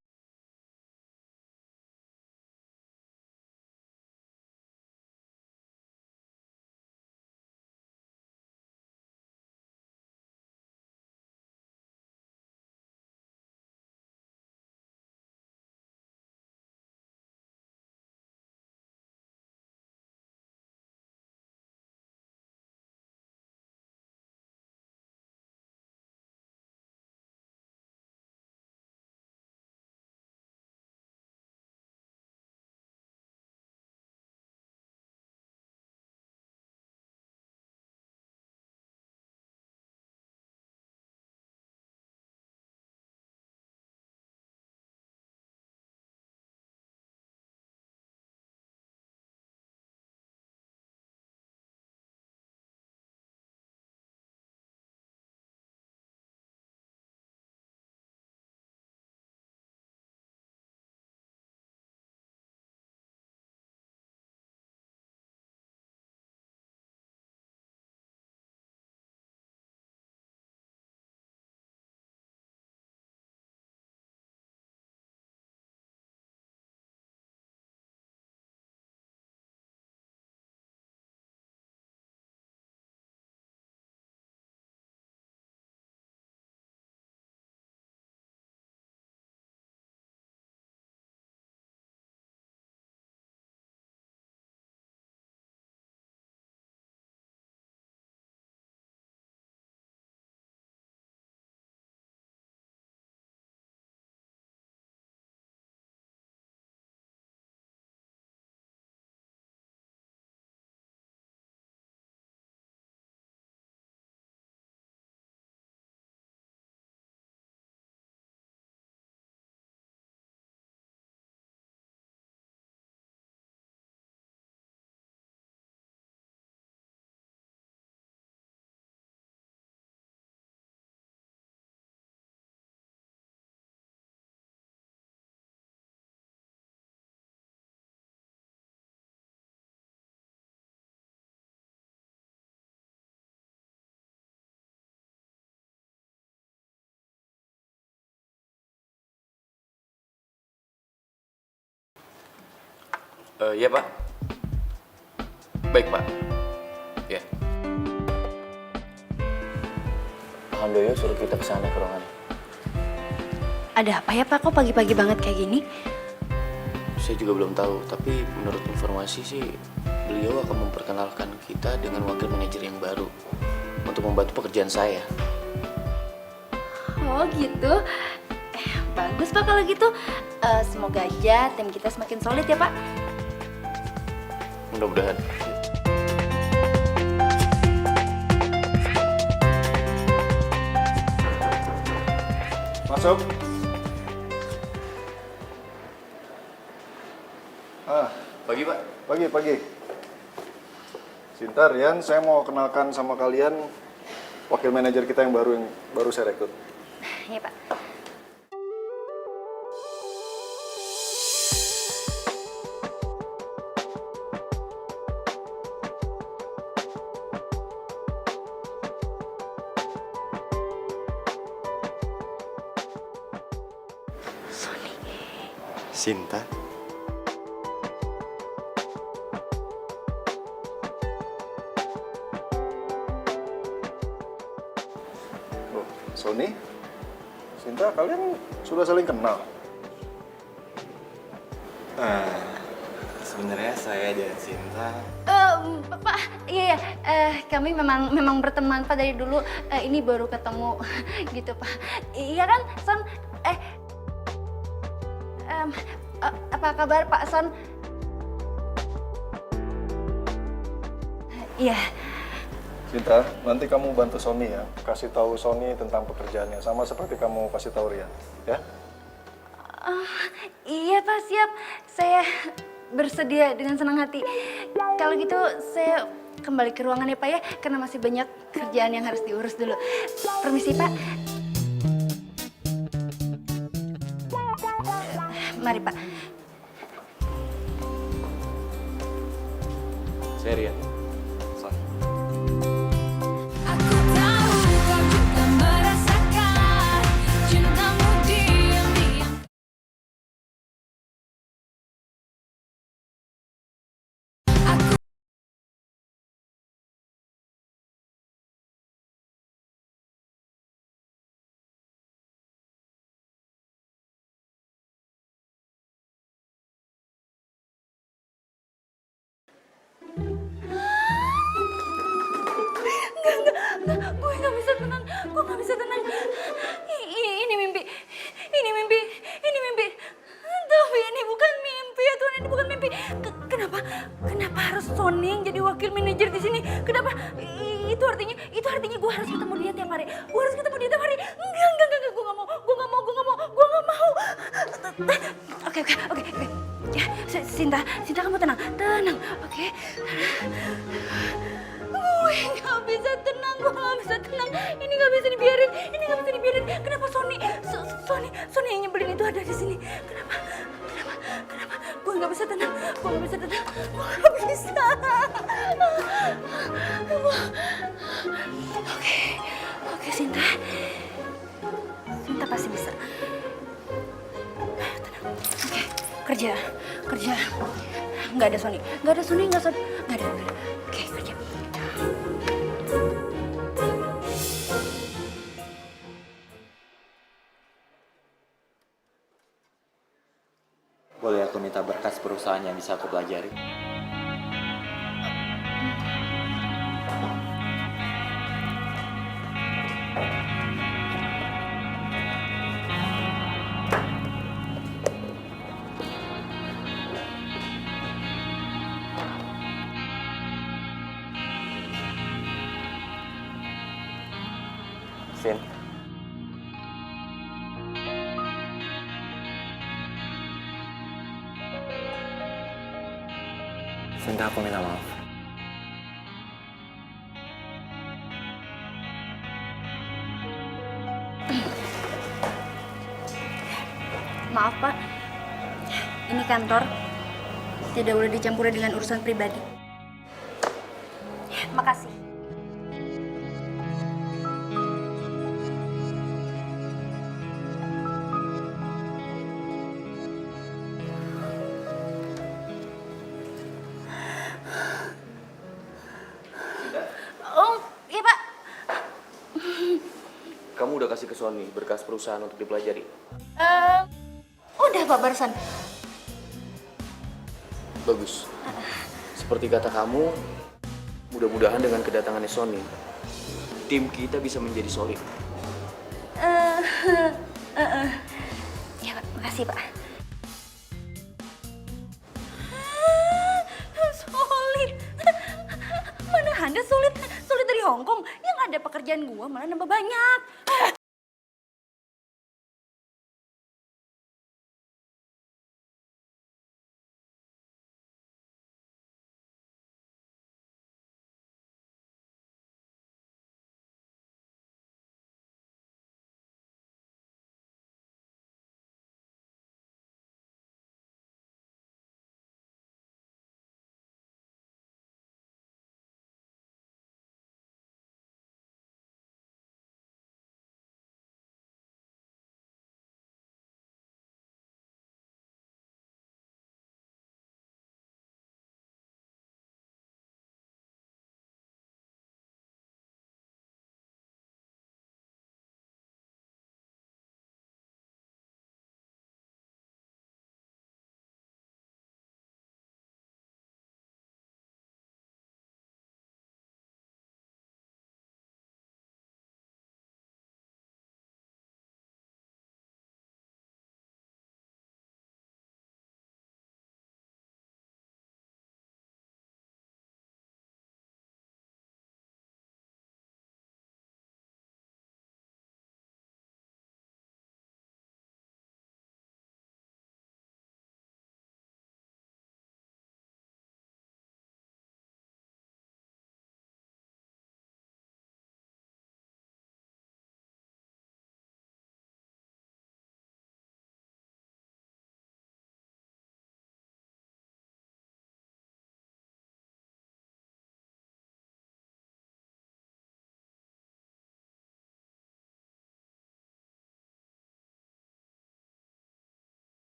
Iya Pak. Baik Pak. Ya. Alhamdulillah suruh kita ke sana ke ruangan. Ada apa ya Pak? Kok pagi-pagi banget kayak gini? Saya juga belum tahu, tapi menurut informasi sih beliau akan memperkenalkan kita dengan wakil manajer yang baru untuk membantu pekerjaan saya. Oh gitu. Bagus Pak kalau gitu. Semoga aja tim kita semakin solid ya Pak. Mudah-mudahan. Masuk. Pagi Pak. Pagi. Sinta, Rian, saya mau kenalkan sama kalian wakil manajer kita yang baru saya rekrut. Iya Pak. Sinta. Oh, Sony, Sinta, kalian sudah saling kenal? Sebenarnya saya dan Sinta Pak, iya, kami memang berteman Pak dari dulu. Ini baru ketemu gitu Pak. Iya kan, Son? Apa kabar Pak Son? Iya. Sinta, nanti kamu bantu Sony ya, kasih tahu Sony tentang pekerjaannya, sama seperti kamu kasih tahu Rian, ya? Iya Pak, siap. Saya bersedia dengan senang hati. Kalau gitu saya kembali ke ruangan ya Pak ya, karena masih banyak kerjaan yang harus diurus dulu. Permisi Pak. Mari Pak. Saya Rian. Aku tahu kau juga merasakan cintamu diam-diam. Enggak, gue nggak bisa tenang. Gue nggak bisa tenang. Ini mimpi. Ini mimpi. Ini mimpi. Tapi ini bukan mimpi ya Tuhan, ini bukan mimpi. Kenapa harus Sony yang jadi wakil manajer di sini? Kenapa? Itu artinya gue harus ketemu dia tiap hari. Gue harus ketemu dia tiap hari. Enggak. Gue nggak mau. Oke. Ya, Sinta, kamu tenang. Oke. Gue nggak bisa tenang. Ini nggak bisa dibiarin. Kenapa Sony yang nyebelin itu ada di sini? Kenapa? Gue nggak bisa tenang. Gue nggak bisa. Oke, Sinta pasti bisa. Tenang. Oke, kerja. Nggak ada Sony. Nggak ada. Oke, kerja. boleh aku minta berkas perusahaan yang bisa aku pelajari? Sin. Sinta, aku minta maaf. Maaf Pak, ini kantor. Tidak boleh dicampuri dengan urusan pribadi. Makasih. udah kasih ke Sony berkas perusahaan untuk dipelajari. Udah Pak barusan. Bagus. Seperti kata kamu, mudah-mudahan dengan kedatangannya Sony, tim kita bisa menjadi solid. Ya Pak, makasih Pak. Solid. Mana ada solid? Solid dari Hongkong. Yang ada pekerjaan gua malah nambah banyak.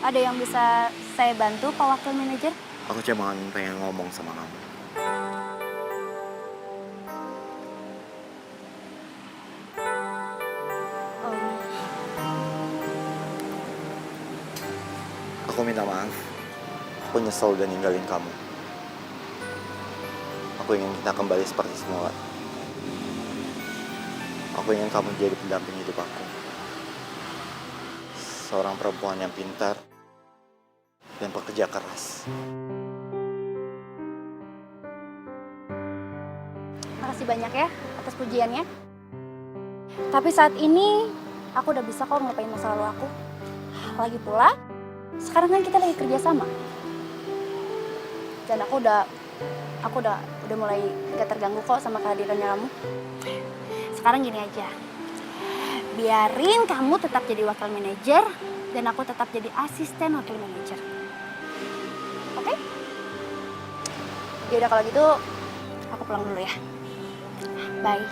Ada yang bisa saya bantu Pak Wakil Manajer? Aku cuma pengen ngomong sama kamu. Aku minta maaf. Aku nyesel udah ninggalin kamu. Aku ingin kita kembali seperti semula. Aku ingin kamu jadi pendamping hidup aku. Seorang perempuan yang pintar dan pekerja keras. Makasih banyak ya atas pujiannya. Tapi saat ini aku udah bisa kok ngelupain masa lalu aku. Lagi pula, sekarang kan kita lagi kerja sama. Dan aku udah mulai gak terganggu kok sama kehadirannya kamu. Sekarang gini aja. Biarin kamu tetap jadi wakil manajer dan aku tetap jadi asisten wakil manajer. Oke? Yaudah kalau gitu aku pulang dulu ya. Bye.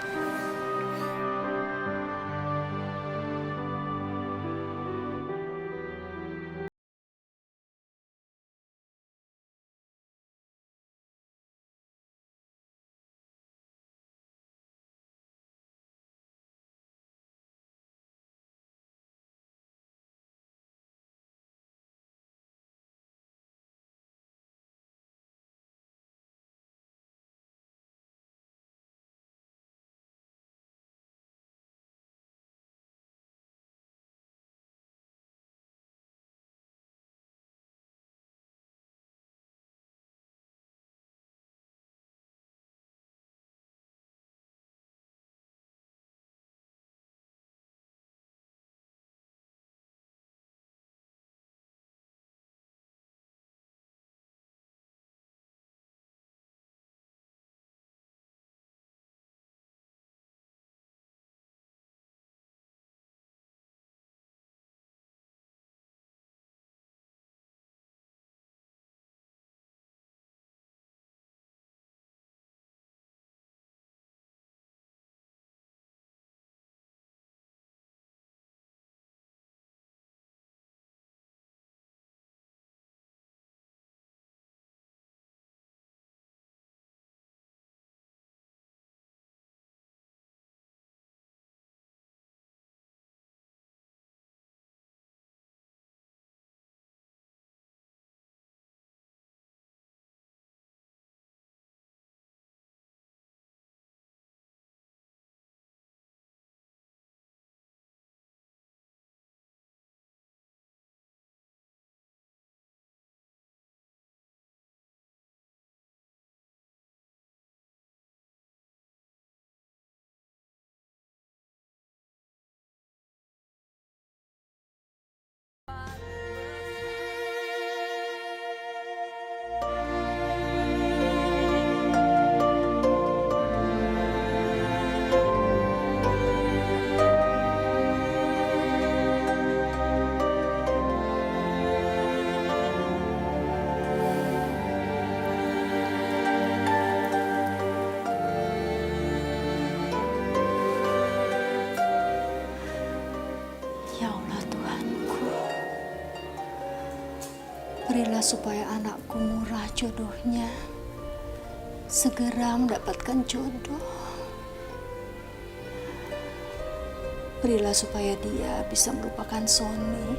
Berilah supaya anakku murah jodohnya. Segera mendapatkan jodoh. Berilah supaya dia bisa melupakan Sony.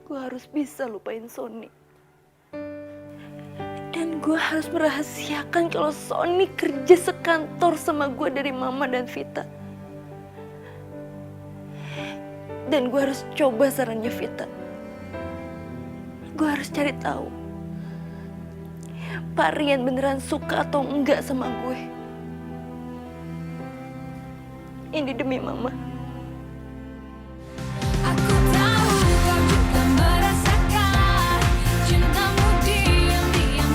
Gue harus bisa lupain Sony. Dan gue harus merahasiakan kalau Sony kerja sekantor sama gue dari Mama dan Vita. Dan gue harus coba sarannya Vita. Gue harus cari tahu Pak Rian beneran suka atau enggak sama gue. Ini demi Mama. Aku tahu kau juga merasakan cintamu diam-diam.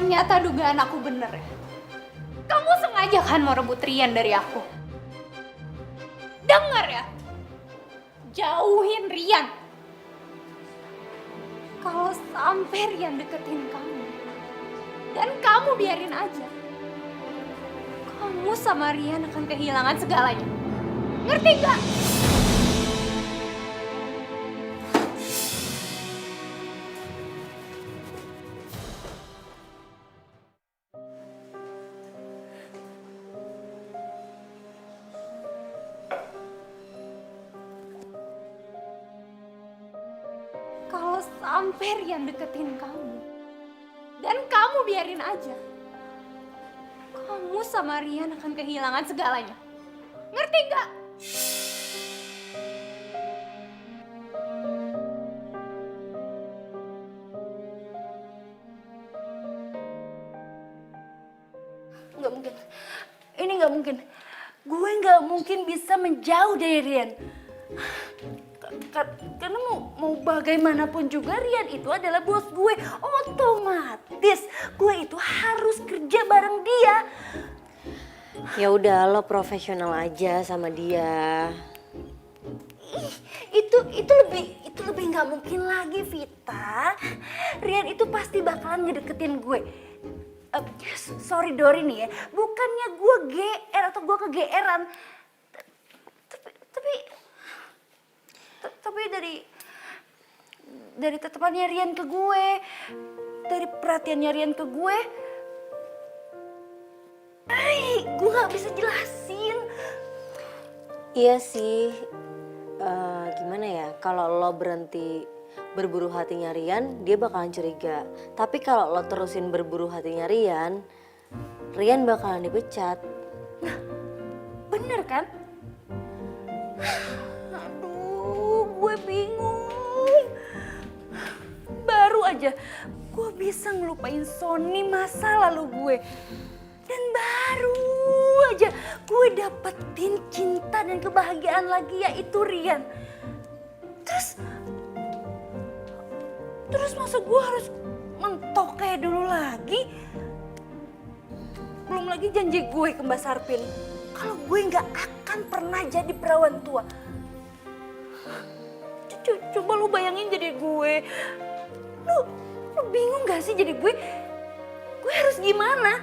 Ternyata dugaan aku bener ya. Kamu sengaja kan mau rebut Rian dari aku? Dengar ya, jauhin Rian. Kalau sampai Rian deketin kamu, dan kamu biarin aja, kamu sama Rian akan kehilangan segalanya. Ngerti gak? Kalau sampai Rian deketin kamu, dan kamu biarin aja, kamu sama Rian akan kehilangan segalanya. Ngerti gak? Nggak mungkin. Ini nggak mungkin. Gue nggak mungkin bisa menjauh dari Rian. Karena mau bagaimanapun juga Rian itu adalah bos gue. Otomatis gue itu harus kerja bareng dia. Ya udah, lo profesional aja sama dia. Itu lebih nggak mungkin lagi, Vita. Rian itu pasti bakalan ngedeketin gue. Sorry Dori nih ya, bukannya gue GR atau gue kegeeran. Tapi dari tatapannya Rian ke gue, dari perhatiannya Rian ke gue. Gue gak bisa jelasin. Iya sih, gimana ya, kalau lo berhenti berburu hatinya Rian, dia bakalan curiga. Tapi kalau lo terusin berburu hatinya Rian, Rian bakalan dipecat. Bener kan? Aduh, gue bingung. Baru aja gue bisa ngelupain Sony masa lalu gue. Dan baru aja gue dapetin cinta dan kebahagiaan lagi, yaitu Rian. Terus masa gue harus mentok kayak dulu lagi? Belum lagi janji gue ke Mbak Sarpin kalau gue nggak akan pernah jadi perawan tua. Coba lu bayangin jadi gue. Lu bingung gak sih jadi gue? Gue harus gimana?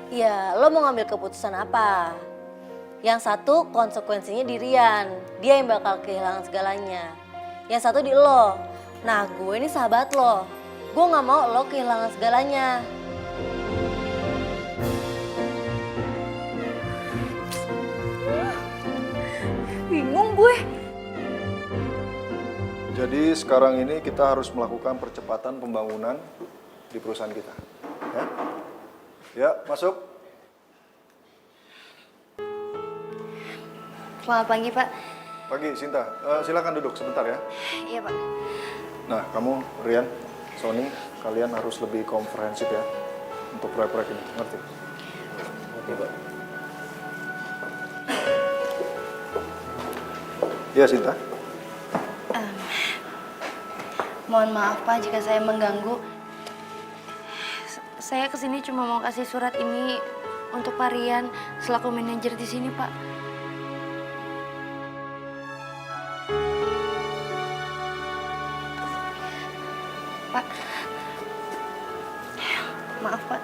Ya, lo mau ngambil keputusan apa? Yang satu konsekuensinya di Rian, dia yang bakal kehilangan segalanya. Yang satu di lo. Nah, gue ini sahabat lo. Gue gak mau lo kehilangan segalanya. Bingung gue. Jadi sekarang ini kita harus melakukan percepatan pembangunan di perusahaan kita. Ya, ya masuk. Selamat pagi, Pak. Pagi, Sinta. Silakan duduk sebentar ya. Iya, Pak. Nah, kamu, Rian, Sony, kalian harus lebih komprehensif ya untuk proyek-proyek ini, ngerti? Oke, Pak. Iya, Sinta. Mohon maaf, Pak, jika saya mengganggu. Saya kesini cuma mau kasih surat ini untuk Pak Rian selaku manajer di sini, Pak. Pak, maaf, Pak.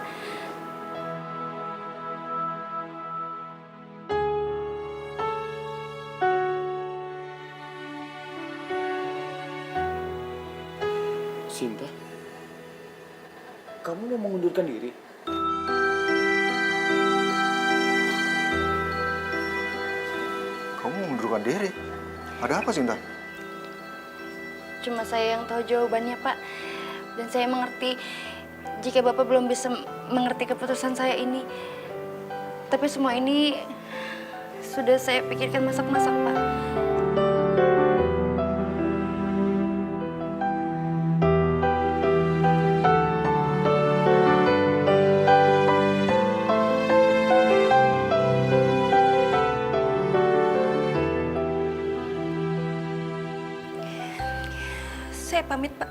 Sinta, kamu mau mengundurkan diri? Kamu mengundurkan diri? Ada apa, Sinta? Cuma saya yang tahu jawabannya, Pak. Dan saya mengerti jika Bapak belum bisa mengerti keputusan saya ini. Tapi semua ini sudah saya pikirkan masak-masak, Pak. Saya pamit, Pak.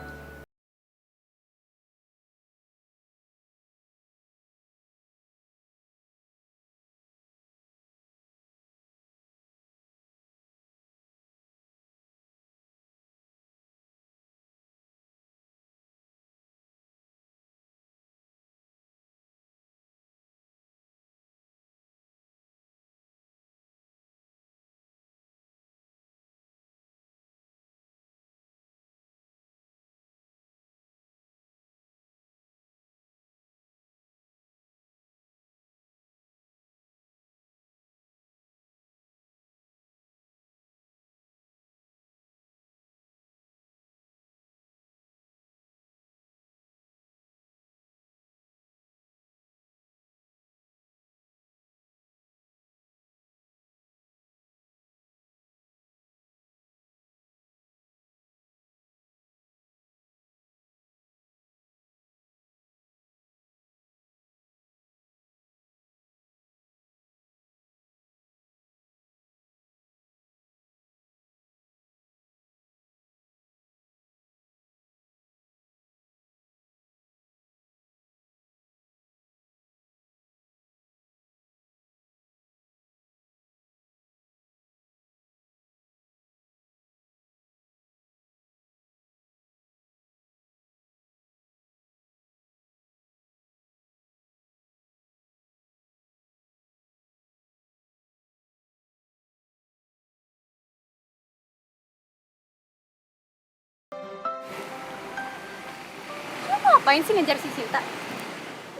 ngapain sih ngejar si Sinta?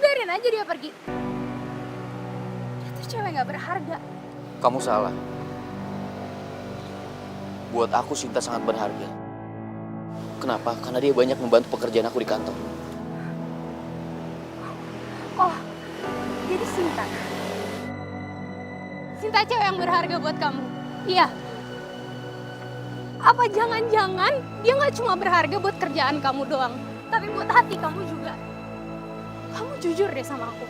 Biarin aja dia pergi. Dia tuh cewek gak berharga. Kamu salah. Buat aku Sinta sangat berharga. Kenapa? Karena dia banyak membantu pekerjaan aku di kantor. Oh, jadi Sinta. Sinta cewek yang berharga buat kamu. Iya. Apa jangan-jangan dia gak cuma berharga buat kerjaan kamu doang, tapi buat hati kamu juga. Kamu jujur deh sama aku.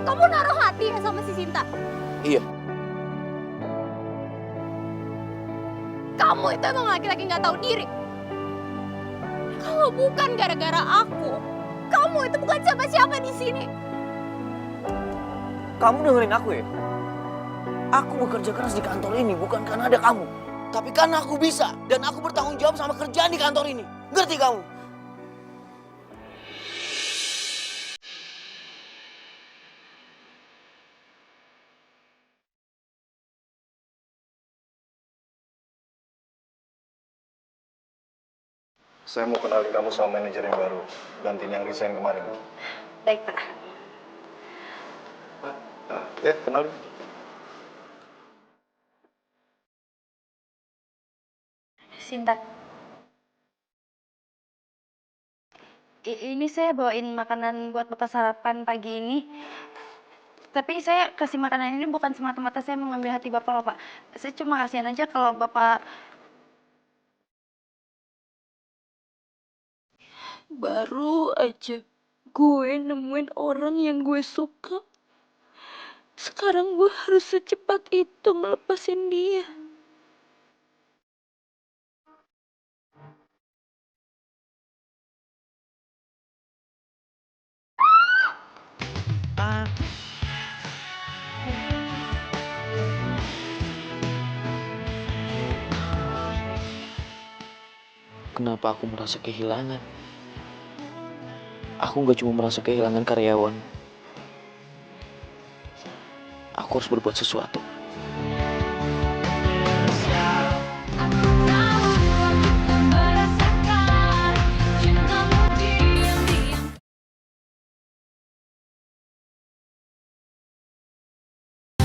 Kamu naruh hati ya sama si Sinta. Iya. Kamu itu emang laki-laki gak tahu diri. Kalau bukan gara-gara aku, kamu itu bukan siapa-siapa di sini. Kamu dengerin aku ya? Aku bekerja keras di kantor ini bukan karena ada kamu. Tapi karena aku bisa dan aku bertanggung jawab sama kerjaan di kantor ini. Ngerti kamu? Saya mau kenalin kamu sama manajer yang baru, gantiin yang resign kemarin. Baik, Pak. Ya, kenalin. Sinta. Ini saya bawain makanan buat Bapak sarapan pagi ini. Tapi saya kasih makanan ini bukan semata-mata saya mengambil hati Bapak loh, Pak. Saya cuma kasihan aja kalau Bapak... Baru aja gue nemuin orang yang gue suka. Sekarang gue harus secepat itu ngelepasin dia. Kenapa aku merasa kehilangan? Aku gak cuma merasa kehilangan karyawan. Aku harus berbuat sesuatu.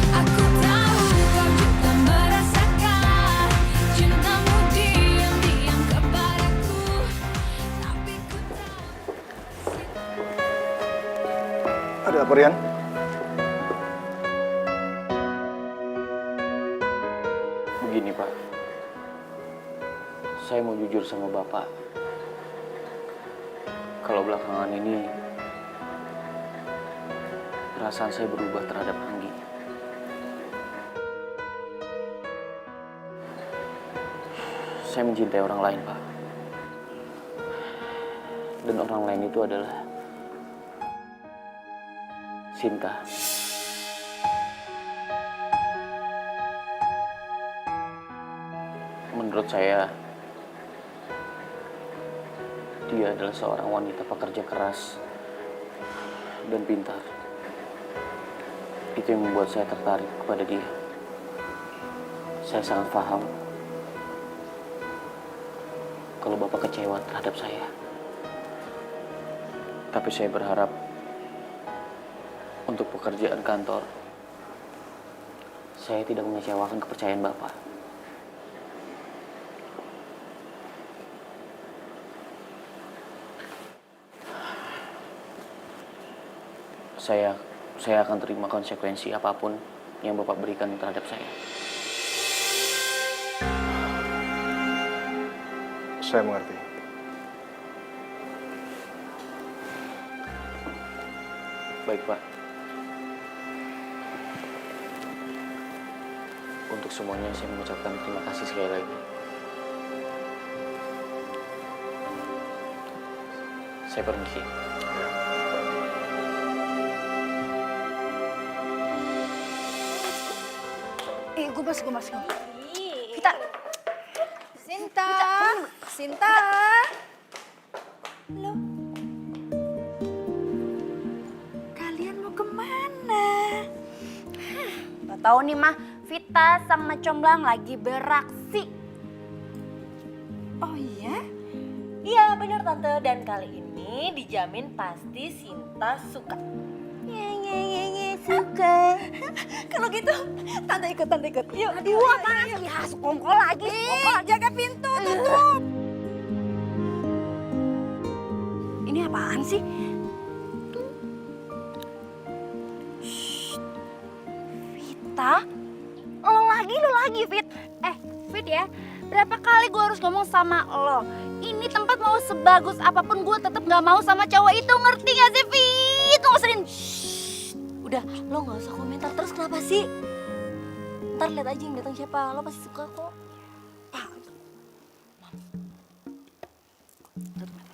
Aku tahu kau juga merasakan cintamu diam-diam kepadaku, tapi ku tahu. Ada apa, Rian? Begini, Pak. Saya mau jujur sama Bapak. Kalau belakangan ini perasaan saya berubah terhadap Anggi. Saya mencintai orang lain, Pak. Dan orang lain itu adalah Sinta. Menurut saya, dia adalah seorang wanita pekerja keras dan pintar. Itu yang membuat saya tertarik kepada dia. Saya sangat paham kalau Bapak kecewa terhadap saya. Tapi saya berharap untuk pekerjaan kantor, saya tidak mengecewakan kepercayaan Bapak. Saya akan terima konsekuensi apapun yang Bapak berikan terhadap saya. Saya mengerti. Baik, Pak. Untuk semuanya saya mengucapkan terima kasih sekali lagi. Saya permisi. Gue masuk. Kita... Sinta, Sinta. Loh? Kalian mau kemana? Gak tahu nih, Mah. Vita sama Comblang lagi beraksi. Oh iya? Iya benar Tante, dan kali ini ini dijamin pasti Sinta suka. Suka. Kalau gitu, tante ikut. Yuk, Aduh, apaan sih? Ya, sekongkol lagi. Sekongkol, jaga pintu, tutup. Ini apaan sih? Shh. Vita? Lo lagi, Fit. Fit ya, berapa kali gue harus ngomong sama lo? Ini tempat mau sebagus apapun gue tetap gak mau sama cowok itu, ngerti gak sih, Fit? Lo gak sering. udah, lo nggak usah komentar terus, kenapa sih? Ntar lihat aja yang datang siapa, lo pasti suka kok.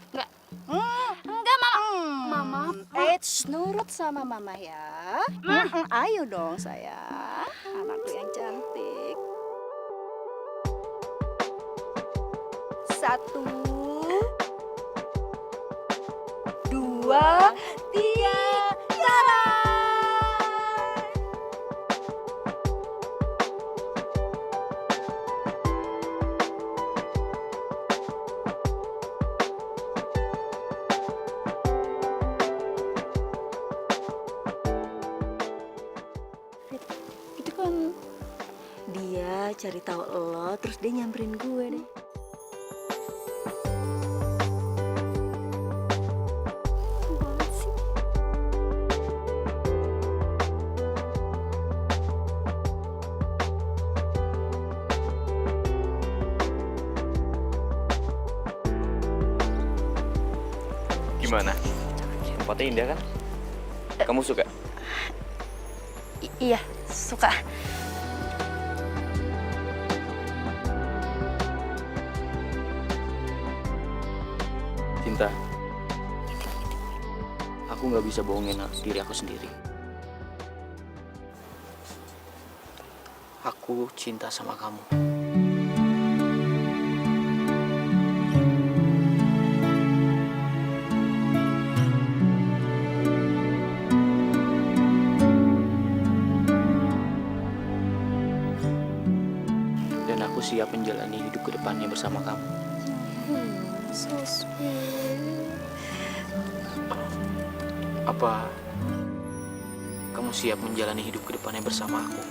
Enggak, Mama. Nurut sama mama ya. Ayo dong sayang, anakku yang cantik. 1, 2, 3, jalan. Itu kan dia cari tahu lo, terus dia nyamperin gue deh. Gimana? Tempatnya indah kan? Kamu suka? Iya, suka. Cinta, aku nggak bisa bohongin diri aku sendiri. Aku cinta sama kamu. Dan aku siap menjalani hidup ke depannya bersama kamu. So sweet. Apa kamu siap menjalani hidup ke depannya bersama aku?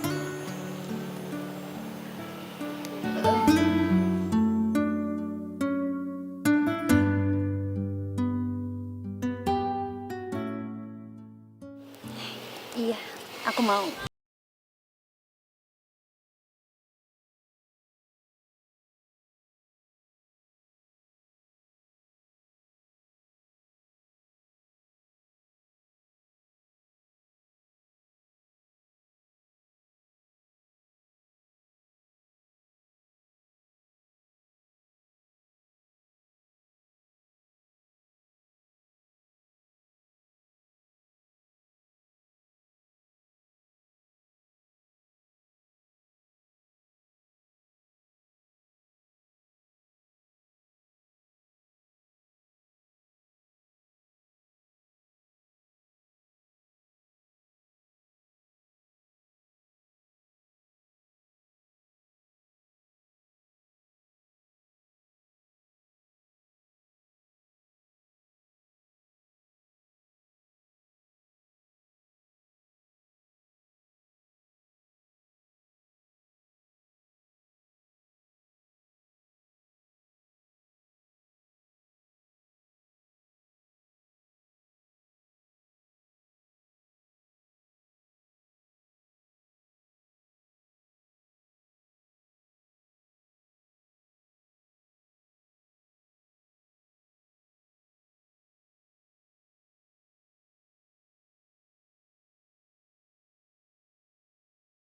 Iya, aku mau.